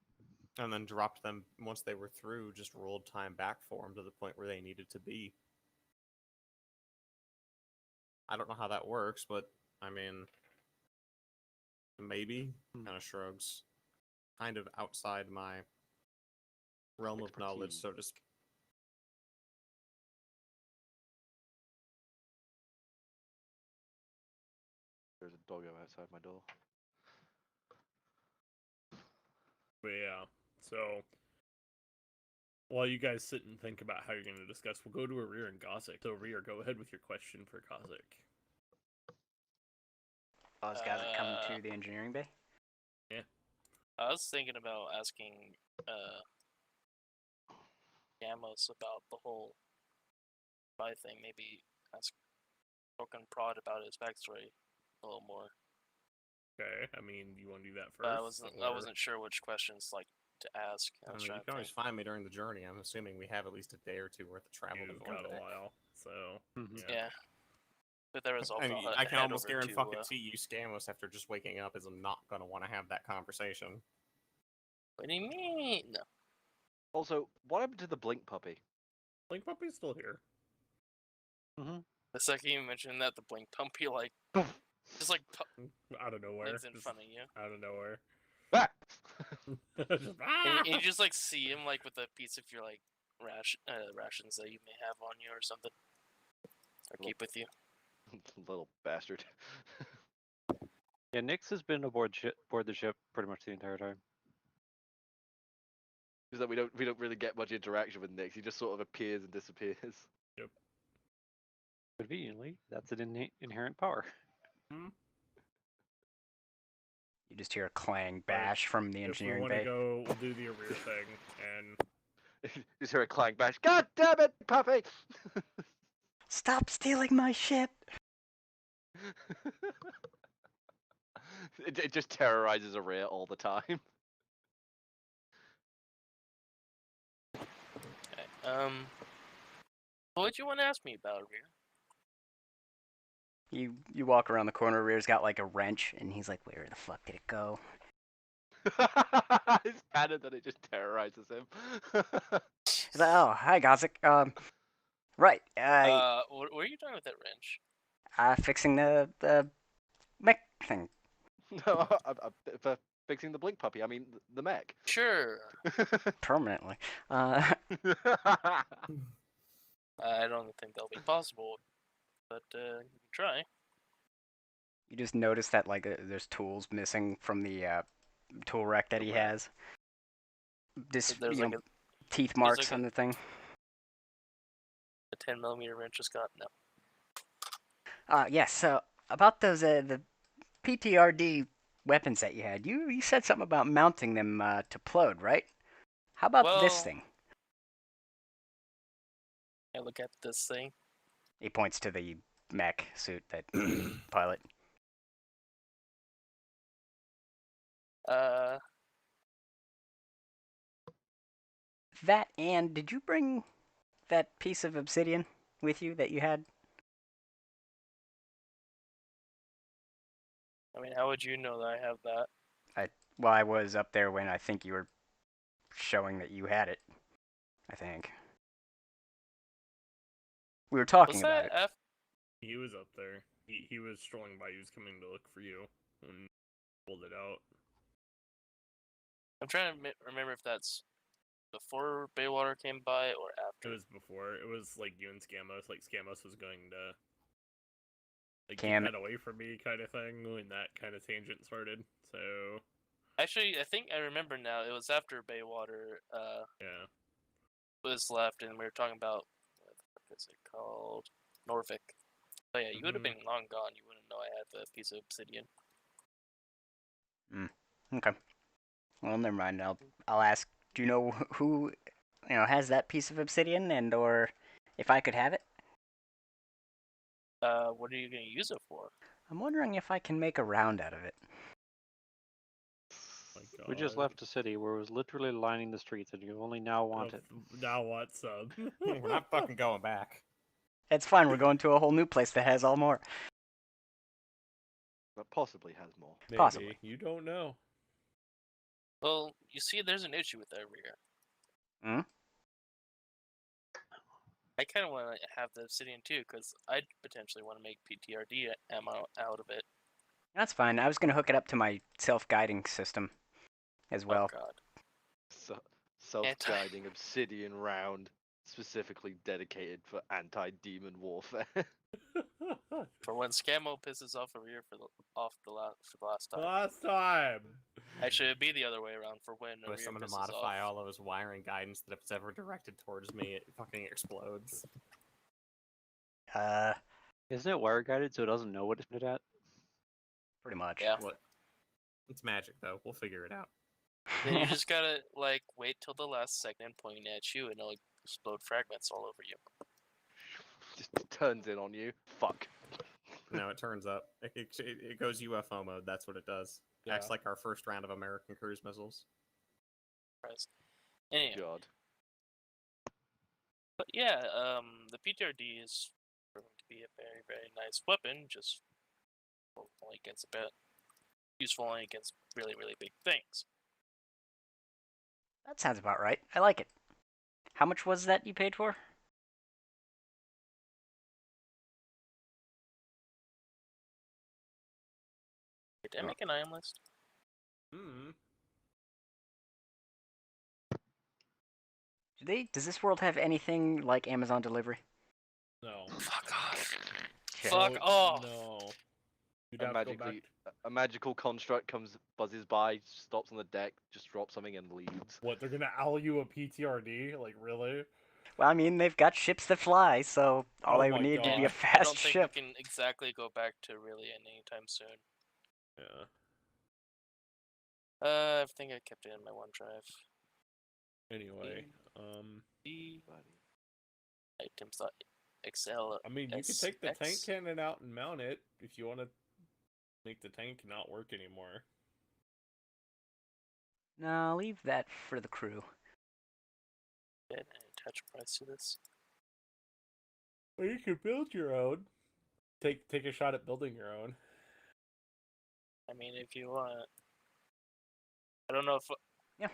And then dropped them once they were through, just rolled time back for them to the point where they needed to be. I don't know how that works, but I mean, maybe. Kind of shrugs. Kind of outside my realm of knowledge, Expertise. so to speak. There's a doggo outside my door. But yeah, so while you guys sit and think about how you're going to discuss, we'll go to Arir and Gothic. So Arir, go ahead with your question for Gothic. Oh, is Gazet coming to the engineering bay? I was thinking about asking Gamos about the whole spy thing. Maybe ask Broken Prod about his backstory a little more. Okay, I mean, you want to do that first? But I wasn't sure which questions like to ask. I I was mean, you trying can to always think. find me during the journey. I'm assuming we have at least a day or two worth of travel You've before got a that. while, so Yeah. But there was also I mean, I can head almost over guarantee to, you Scamos after just waking up is not going to want to have that conversation. what do you mean? No. Also, what happened to the blink puppy? Blink Puppy's still here. The second you mentioned that, the blink pumpy like just like Out of nowhere. lands in Just front of you. out of nowhere. Ah! Just, ah! And you just like see him like with a piece of your like rations that you may have on you or something, or keep with you. Little bastard. Yeah, Nix has been aboard the ship pretty much the entire time. Is that we don't really get much interaction with Nix. He just sort of appears and disappears. Conveniently, that's an inherent power. You just hear a clang But bash from the If we engineering want to bay. go, we'll do the Arir thing, and Just hear a clang bash. God damn it, puppy! Stop stealing my shit! It just terrorizes Aria all the time. Okay. What'd you want to ask me about, Rhea? You walk around the corner, Rear's got like a wrench, and he's like, where the fuck did it go? It's canon that it just terrorizes him. He's like, oh, hi, Gothic. Right, What are you doing with that wrench? fixing the mech thing. No, for fixing the blink puppy. I mean, the mech. Sure. Permanently. I don't think that'll be possible, but you can try. You just notice that like there's tools missing from the tool rack that he has. This There's like teeth marks like on the thing. a 10mm wrench just got no. Yes. So about those the PTRD weapons that you had, you said something about mounting them to Plode, right? How about this Well- thing? I look at this thing. He points to the mech suit that pilot. That, and did you bring that piece of obsidian with you that you had? I mean, how would you know that I have that? Well, I was up there when I think you were showing that you had it. I think. We were talking Was about that it. he was up there. He was strolling by. He was coming to look for you and pulled it out. I'm trying to remember if that's before Baywater came by or It after. was before. It was like you and Scamos. Like Scamos was going to like Cam- head away from me, kind of thing, when that kind of tangent started. So Actually, I think I remember now. It was after Baywater yeah, was left, and we were talking about what the fuck is it called? Norvik. Oh yeah, you would have been long gone. You wouldn't know I had the piece of obsidian. Okay. Well, never mind. I'll ask. Do you know who has that piece of obsidian, and or if I could have it? What are you gonna use it for? I'm wondering if I can make a round out of it. my We just God. left a city where it was literally lining the streets, and you only now want it. Now what, sub? We're not fucking going back. It's fine. We're going to a whole new place that has all more. That possibly has more. Maybe. Possibly. You don't know. Well, you see, there's an issue with that rear. Hmm? I kind of want to have the Obsidian too, because I'd potentially want to make PTRD ammo out of it. That's fine. I was gonna hook it up to my self-guiding system as Oh well. god. So, self-guiding obsidian round specifically dedicated for anti-demon warfare. For when Scammo pisses off a rear for the last time. Last time. Actually, it'd be the other way around for when a rear I'm gonna pisses modify off. all of his wiring guidance that if it's ever directed towards me, it fucking explodes. Isn't it wire guided so it doesn't know what it's pointed at? Pretty much. Yeah. What? It's magic though. We'll figure it out. Then you just gotta like wait till the last second, pointing at you, and it'll explode fragments all over you. Just turns in on you. Fuck. No, it turns up. It goes UFO mode. That's what it does. Yeah. Acts like our first round of American cruise missiles. Anyway, God. but yeah, the PTRD is proven to be a very, very nice weapon. Just only against a bit useful only against really, really big things. That sounds about right. I like it. How much was that you paid for? Did I make an item list? Hmm. Does this world have anything like Amazon delivery? No. Fuck off. Shit. Fuck off. No. You'd A have to go back. a magical construct buzzes by, stops on the deck, just drops something and leaves. What, they're gonna owl you a PTRD? Like, really? Well, I mean, they've got ships that fly, so all Oh I my would need to be God. a I fast don't think ship. we can exactly go back to really anytime soon. Yeah. I think I kept it in my OneDrive. Anyway, The items.xl. I mean, you could take the tank cannon out and mount it if you want to make the tank not work anymore. No, leave that for the crew. And attach price to this. Or you could build your own. Take a shot at building your own. I mean, if you want. I don't know if. Yeah.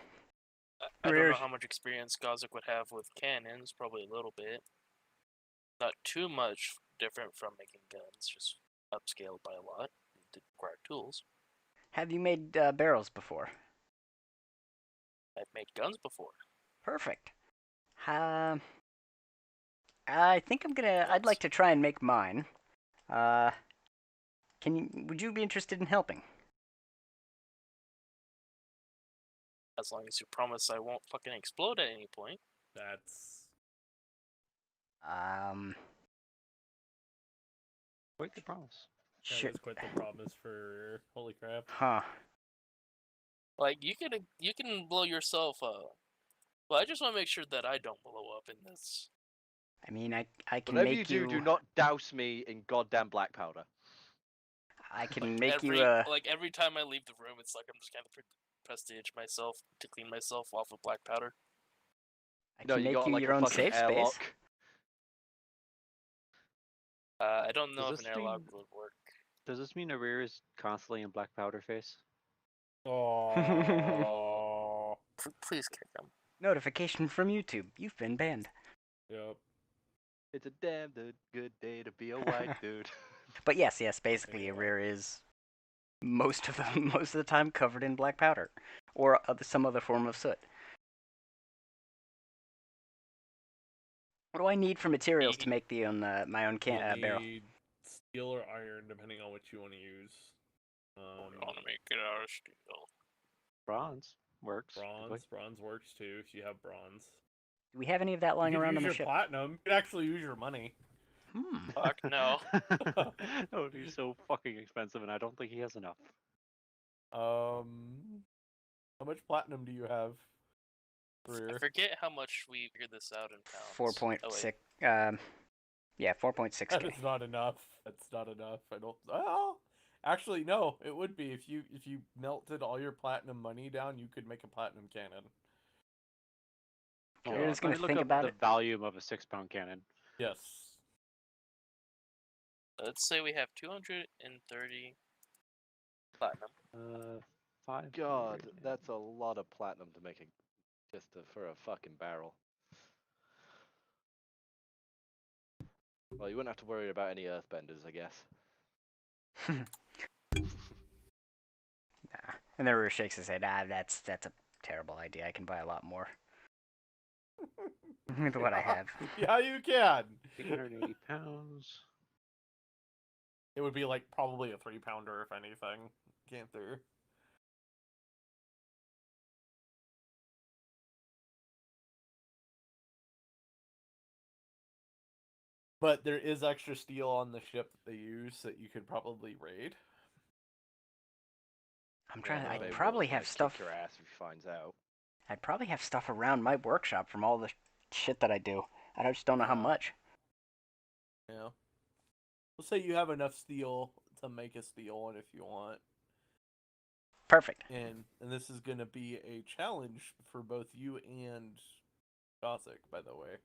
I don't know Rears. how much experience Gozik would have with cannons. Probably a little bit. Not too much different from making guns. Just upscaled by a lot. Did require tools. Have you made barrels before? I've made guns before. Perfect. I think I'm gonna. I'd like to try and make mine. Would you be interested in helping? As long as you promise I won't fucking explode at any point. That's Quite the promise. Sure. that is quite the promise for holy crap. Huh. Like you can blow yourself up. But I just want to make sure that I don't blow up in this. I mean, I can Whatever make you do, do not douse me in goddamn black powder. I can Like make every, you like every time I leave the room, it's like I'm just kind of prestige myself to clean myself off of black powder. I No, can you make got you like your a own fucking safe space. airlock. I don't know Does if an this airlock mean- would work. Does this mean Arir is constantly in black powder face? Oh. Please kick him. Notification from YouTube. You've been banned. Yep. It's a damn good day to be a white dude. But yes, basically, Anyway. Arir is most of the time covered in black powder or some other form of soot. What do I need for materials to make my own You'll barrel? need steel or iron, depending on what you want to use. I want to make it out of steel. Bronze works. typically. Bronze works too if you have bronze. Do we have any of that lying You could around use on the your ship? platinum. You could actually use your money. Fuck no. That would be so fucking expensive, and I don't think he has enough. How much platinum do you have? I forget how much we figured this out in pounds. 4.6. Yeah, 4.6k. That is not enough. That's not enough. I don't. Oh, actually, no. It would be if you melted all your platinum money down, you could make a platinum cannon. You're just gonna Let me think look up about the it. volume of a 6-pound cannon. Yes. Let's say we have 230 Platinum. 500. God, that's a lot of platinum to make for a fucking barrel. Well, you wouldn't have to worry about any earthbenders, I guess. Nah. And then Rue shakes his head. That's a terrible idea. I can buy a lot more with what I have. Yeah, you can. 880 pounds. It would be like probably a 3-pounder if anything. Can't there? But there is extra steel on the ship that they use that you could probably raid. I'm trying to. Yeah, I'd Babe probably will, have stuff. kick your ass if he finds out. I'd probably have stuff around my workshop from all the shit that I do. I just don't know how Yeah. much. Yeah. Let's say you have enough steel to make a steel one if you want. Perfect. And this is going to be a challenge for both you and Gothic, by the way.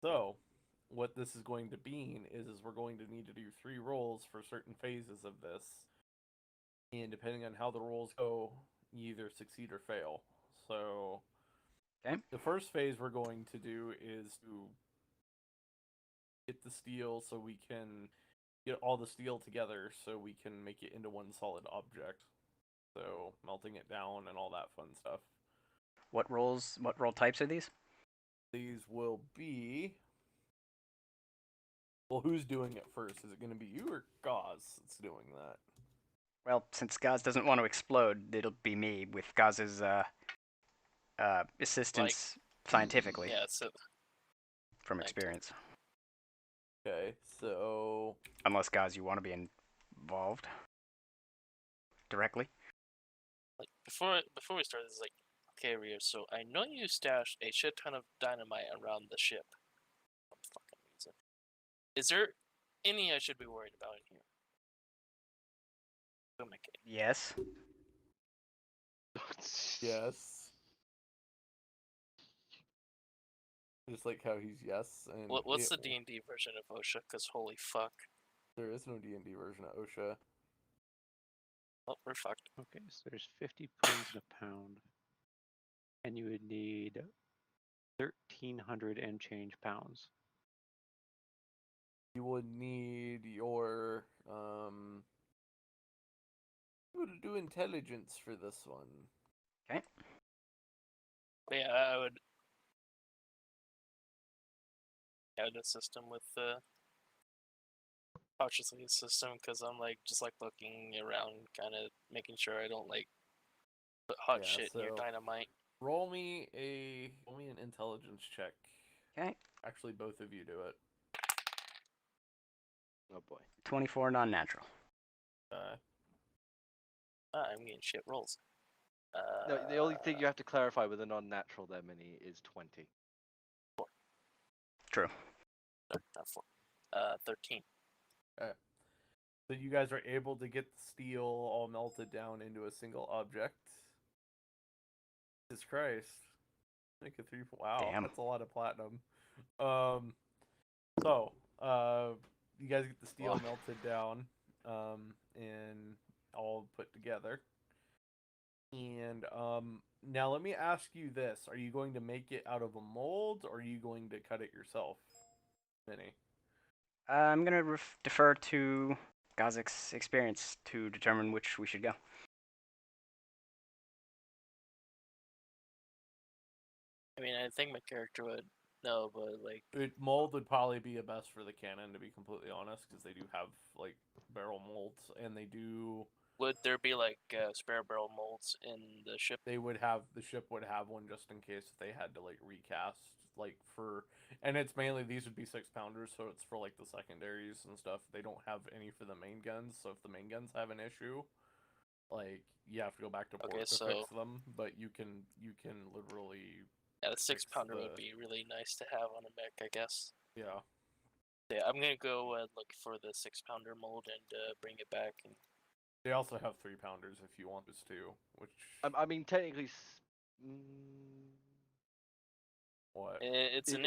So, what this is going to mean is we're going to need to do 3 rolls for certain phases of this. And depending on how the rolls go, you either succeed or fail. So, Okay. the first phase we're going to do is to get the steel so we can get all the steel together so we can make it into one solid object. So, melting it down and all that fun stuff. What roll types are these? These will be... Well, who's doing it first? Is it going to be you or Gauze that's doing that? Well, since Gaz doesn't want to explode, it'll be me with Gaz's assistance scientifically Yeah, so from okay. experience. Okay, so... Unless, Gaz, you want to be involved directly. Like before we start, this like, okay, Rio. So I know you stashed a shit ton of dynamite around the ship. For some fucking reason. Is there any I should be worried about in here? Okay. Yes. Yes. Just like how he's yes, and What's the D&D version of OSHA? Because holy fuck. there is no D&D version of OSHA. Oh, we're fucked. Okay, so there's 50 pounds in a pound. And you would need 1,300 and change pounds. You would need your you would do intelligence for this one. Okay. But yeah, I would add a system with the cautiously system because I'm like just like looking around, kind of making sure I don't like put hot Yeah, shit near so- dynamite. Roll me an intelligence check. Okay. Actually, both of you do it. Oh boy. 24 non-natural. I'm getting shit rolls. No, the only thing you have to clarify with a non-natural there, Mini, is 20. True. No, not 4. 13. So you guys are able to get the steel all melted down into a single object. Jesus Christ. Make a 3. Wow, Damn. that's a lot of platinum. You guys get the steel Wow. melted down, and all put together. And now let me ask you this: are you going to make it out of a mold, or are you going to cut it yourself, Minnie? I'm going to defer to Gazik's experience to determine which we should go. I mean, I think my character would know, but like, Mold would probably be a best for the cannon, to be completely honest, because they do have like barrel molds, and they do. would there be like spare barrel molds in the ship? The ship would have one just in case if they had to like recast, like for, and it's mainly these would be 6-pounders, so it's for like the secondaries and stuff. They don't have any for the main guns, so if the main guns have an issue, like you have to go back to port to fix them. But you can literally. Yeah, the 6-pounder the- would be really nice to have on a mech, I guess. Yeah. Yeah, I'm gonna go look for the 6-pounder mold and bring it back. And They also have 3-pounders if you want this too, which. I mean, technically. What? it's an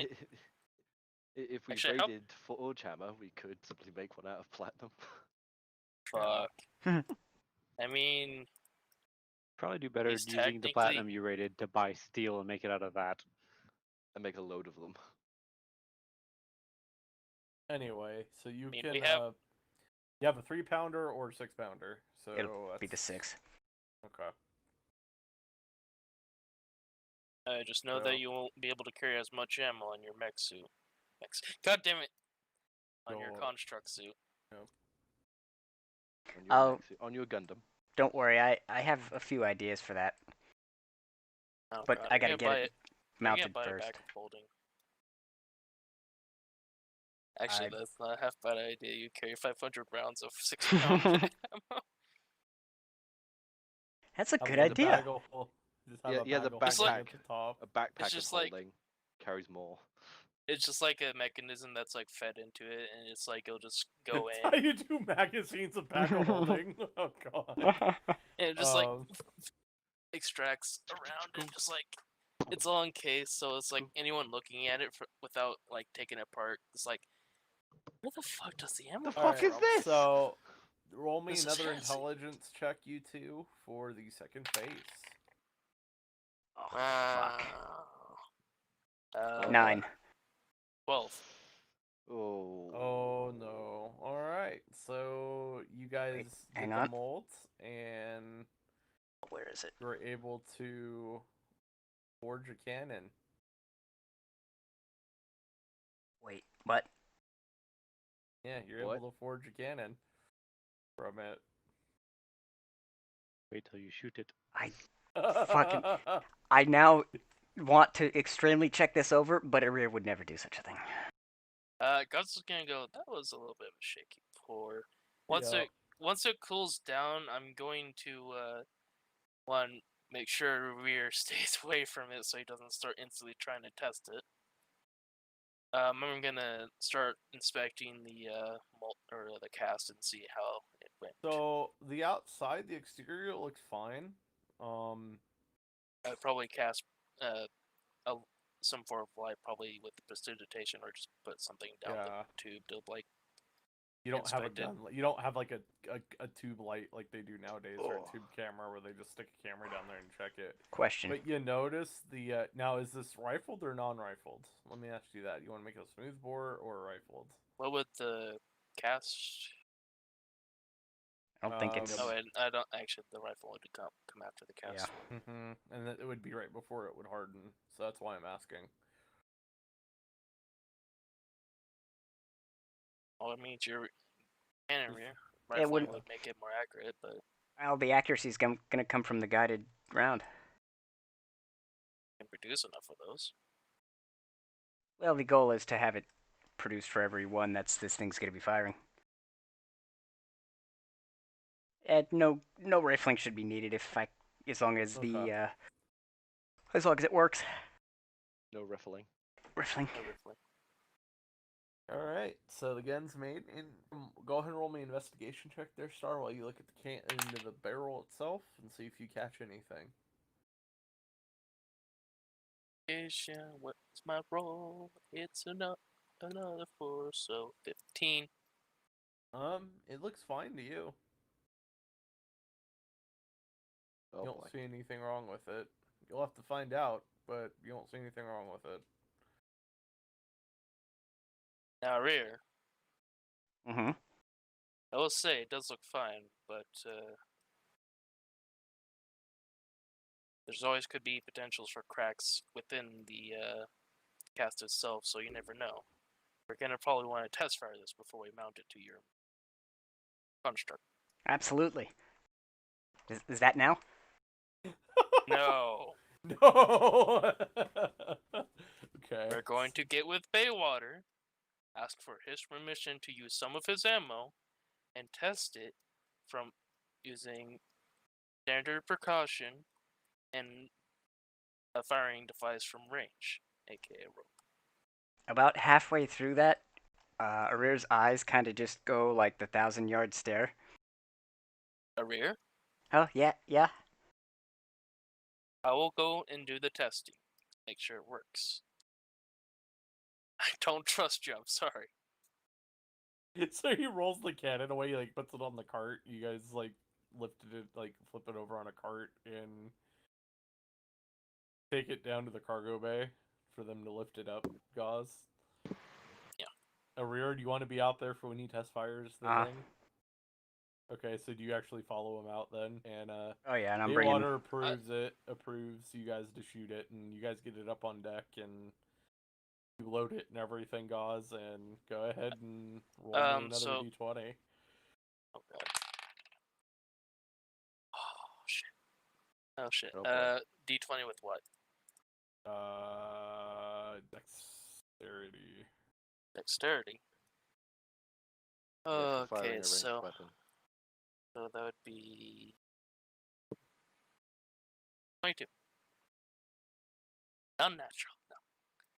If we Actually, how- raided Forge Hammer, we could simply make one out of platinum. Fuck. I mean, Probably do better He's using the technically- platinum you rated to buy steel and make it out of that. And make a load of them. Anyway, so you mean, can we have- you have a 3-pounder or 6-pounder. So It'll be the that's 6. Okay. just know So- that you won't be able to carry as much ammo on your mech suit. God damn it! On your So- construct suit. On your, Oh. on your Gundam. Don't worry, I have a few ideas for that, Oh, but God, I gotta can't get buy it I mounted can't buy first. it back folding. Actually, I- that's not a half bad idea. You carry 500 rounds of 6-pound ammo. That's a Have good like a idea. bag of hol- just have Yeah, a yeah, the bag of It's holding like- at the top. A backpack of just like- holding carries more. It's just like a mechanism that's like fed into it, and it's like it'll just go That's in, how you do magazines of bag of holding. Oh god. and it just like Um, extracts around and just like it's all encased, so it's like anyone looking at it without like taking it apart, it's like, where the fuck does the ammo come fuck is from? this? So roll me This is another fancy. intelligence check, you two, for the second phase. Oh, fuck. Uh, 9. 12. Oh. Oh no. Alright. So you guys hang get the on. molds and Where is it? you're able to forge a cannon. Wait, what? Yeah, you're What? able to forge a cannon from it. Wait till you shoot it. Fucking I now want to extremely check this over, but Arir would never do such a thing. Gus is gonna go, that was a little bit of a shaky pour. Once Yeah. it cools down, I'm going to make sure Rear stays away from it so he doesn't start instantly trying to test it. I'm gonna start inspecting the the cast and see how it went. So the outside, the exterior looks fine. I'd probably cast some form of light, probably with prestidigitation, or just put something down Yeah. the tube to like. You don't have a Inspected. gun. You don't have like a tube light like they do nowadays, or Oh. a tube camera where they just stick a camera down there and check it. Question. But you notice the now is this rifled or non-rifled? Let me ask you that. You want to make it a smooth bore or rifled? What would the cast? I don't think it's. Um, Oh, I don't actually. The rifle would come after the cast. Yeah. And it would be right before it would harden. So that's why I'm asking. Well, it means your cannon rear It rifle wouldn't- would make it more accurate, but Well, the accuracy's gonna come from the guided round. you can produce enough of those. Well, the goal is to have it produced for every one that's this thing's gonna be firing. And no rifling should be needed as long as Okay. as long as it works. No riffling. Rifling. No rifling. All right. So the gun's made. And go ahead and roll me an investigation check there, Star, while you look at the into the barrel itself and see if you catch anything. What's my role? It's another 4, so 15. It looks fine to you. Oh You boy. don't see anything wrong with it. You'll have to find out, but you don't see anything wrong with it. Now rear, Mm-hmm. I will say it does look fine, but there's always could be potentials for cracks within the cast itself, so you never know. We're gonna probably want to test fire this before we mount it to your construct. Absolutely. Is that now? No, No. Okay. we're going to get with Baywater, ask for his permission to use some of his ammo, and test it from using standard precaution and a firing device from range, aka rope. About halfway through that, Arir's eyes kind of just go like the 1,000-yard stare. A rear, Oh, yeah. I will go and do the testing, make sure it works. I don't trust you, I'm sorry. So he rolls the cannon away, like puts it on the cart. You guys like lifted it, like flip it over on a cart and take it down to the cargo bay for them to lift it up. Gauze. Yeah. Arir, do you want to be out there for when he test fires the Uh-huh. thing? Okay, so do you actually follow him out then? And Oh yeah, and I'm bringing. Baywater approves you guys to shoot it, and you guys get it up on deck and you load it and everything, Gauze, and go ahead and roll me another So d20. oh god. Oh shit. Oh shit. Oh, boy. D20 with what? Dexterity. Dexterity. Yeah, for Okay, firing a ranged so weapon. that would be 22. Unnatural. No.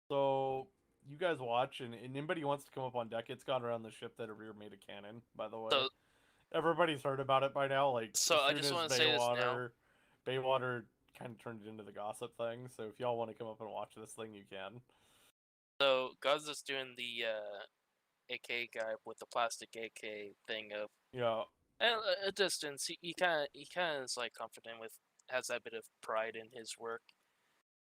So you guys watch, and anybody who wants to come up on deck, it's gone around the ship that Arir made a cannon, by the way. So Everybody's heard about it by now. Like, So as I soon just as wanna say this now. Baywater kind of turned it into the gossip thing. So if y'all want to come up and watch this thing, you can. So Guz is doing the AK guy with the plastic AK thing of Yeah. at a distance. He kind of is like confident with, has that bit of pride in his work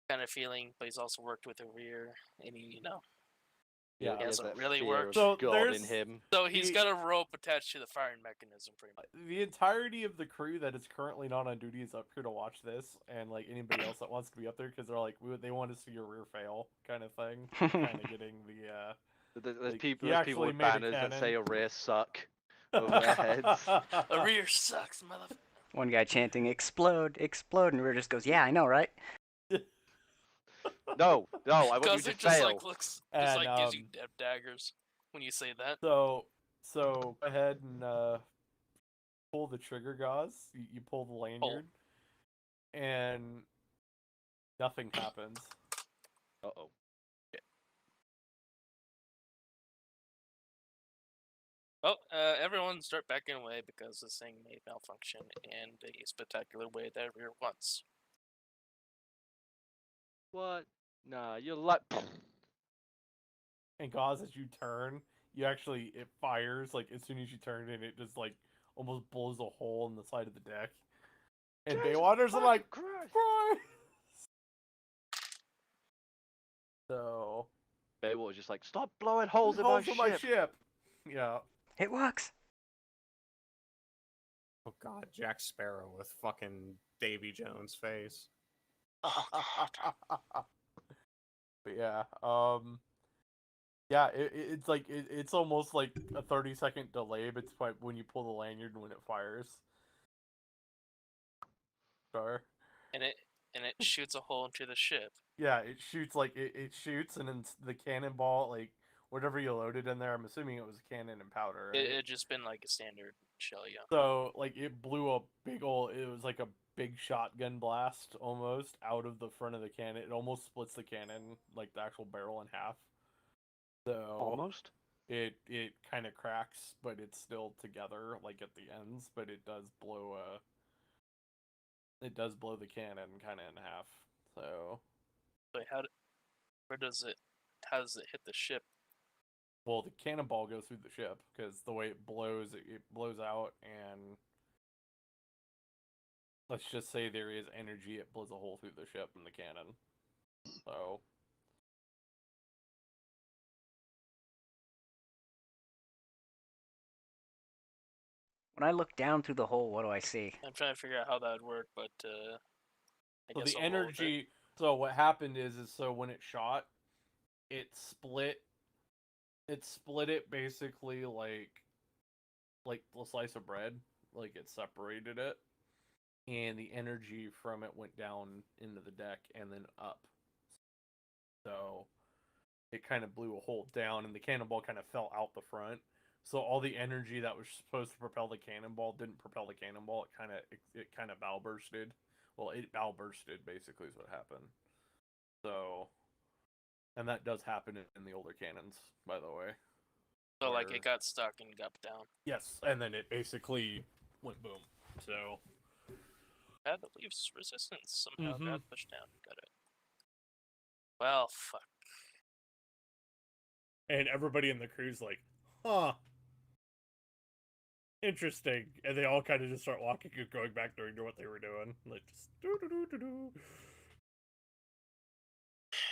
kind of feeling, but he's also worked with a rear, and He Yeah. he has hasn't that really fear worked. of So God in there's- him. So he's He- got a rope attached to the firing mechanism, pretty much. The entirety of the crew that is currently not on duty is up here to watch this, and like anybody else that wants to be up there because they're like they want to see your rear fail kind of thing. Kind of getting the There's like, people, he there's people actually with made a banners that say cannon. "Array suck" over their heads. A rear sucks, motherfucker. One guy chanting "explode, explode," and Rear just goes, "Yeah, I know, right?" No, I want you Guz to just fail. like looks, just And, like gives you daggers when you say that. So go ahead and pull the trigger, Gauze. You pull the lanyard, and nothing happens. Uh-oh. Oh, everyone start backing away because this thing may malfunction in a spectacular way that rear wants. What? Nah, you're like. And Gauze, as you turn, it fires like as soon as you turn, and it just like almost blows a hole in the side of the deck. And Jesus Baywater's like, fucking Christ. Christ! So Baywater's just like, stop blowing holes in my ship. Yeah. It works. Oh god, Jack Sparrow with fucking Davy Jones face. But yeah, it's like it's almost like a 30-second delay between when you pull the lanyard and when it fires. Sure. And it shoots a hole into the ship. Yeah, it shoots it shoots, and then the cannonball, like whatever you loaded in there. I'm assuming it was cannon and powder. Right? It had just been like a standard shell, yeah. So like it blew a big old. It was like a big shotgun blast almost out of the front of the cannon. It almost splits the cannon, like the actual barrel, in half. So Almost. it kind of cracks, but it's still together, like at the ends. But it does blow the cannon kind of in half. So But how does it hit the ship? well, the cannonball goes through the ship because the way it blows, it blows out, and let's just say there is energy. It blows a hole through the ship and the cannon. So. When I look down through the hole, what do I see? I'm trying to figure out how that would work, but I So guess the I'll roll with it. energy. So what happened is so when it shot, it split. It split it basically like a slice of bread. Like it separated it, and the energy from it went down into the deck and then up. So it kind of blew a hole down, and the cannonball kind of fell out the front. So all the energy that was supposed to propel the cannonball didn't propel the cannonball. It kind of bow bursted. Well, it bow bursted basically is what happened. So, and that does happen in the older cannons, by the way. So like where- it got stuck and got down. Yes, and then it basically went boom. So Had the leaves resistance somehow Mhm. got pushed down. Got it. Well, fuck. and everybody in the crew's like, huh. interesting. And they all kind of just start walking and going back doing what they were doing. Like, just do.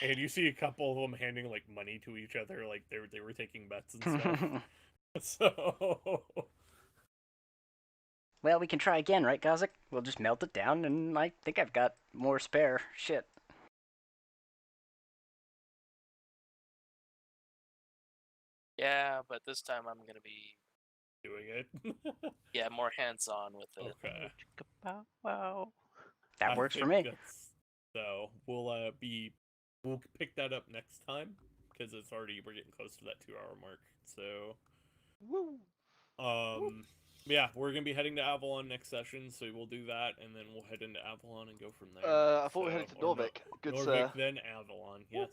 And you see a couple of them handing, like, money to each other, like they were taking bets and stuff. So... Well, we can try again, right, Gazik? We'll just melt it down, and I think I've got more spare. Shit. Yeah, but this time I'm gonna be doing it. more hands-on with it. Okay. Wow. That I works for think me. So we'll pick that up next time because we're getting close to that 2-hour mark. So yeah, we're gonna be heading to Avalon next session, so we'll do that, and then we'll head into Avalon and go from there. I thought we headed to Norvik. Good Norvik, sir. then Avalon. Yes.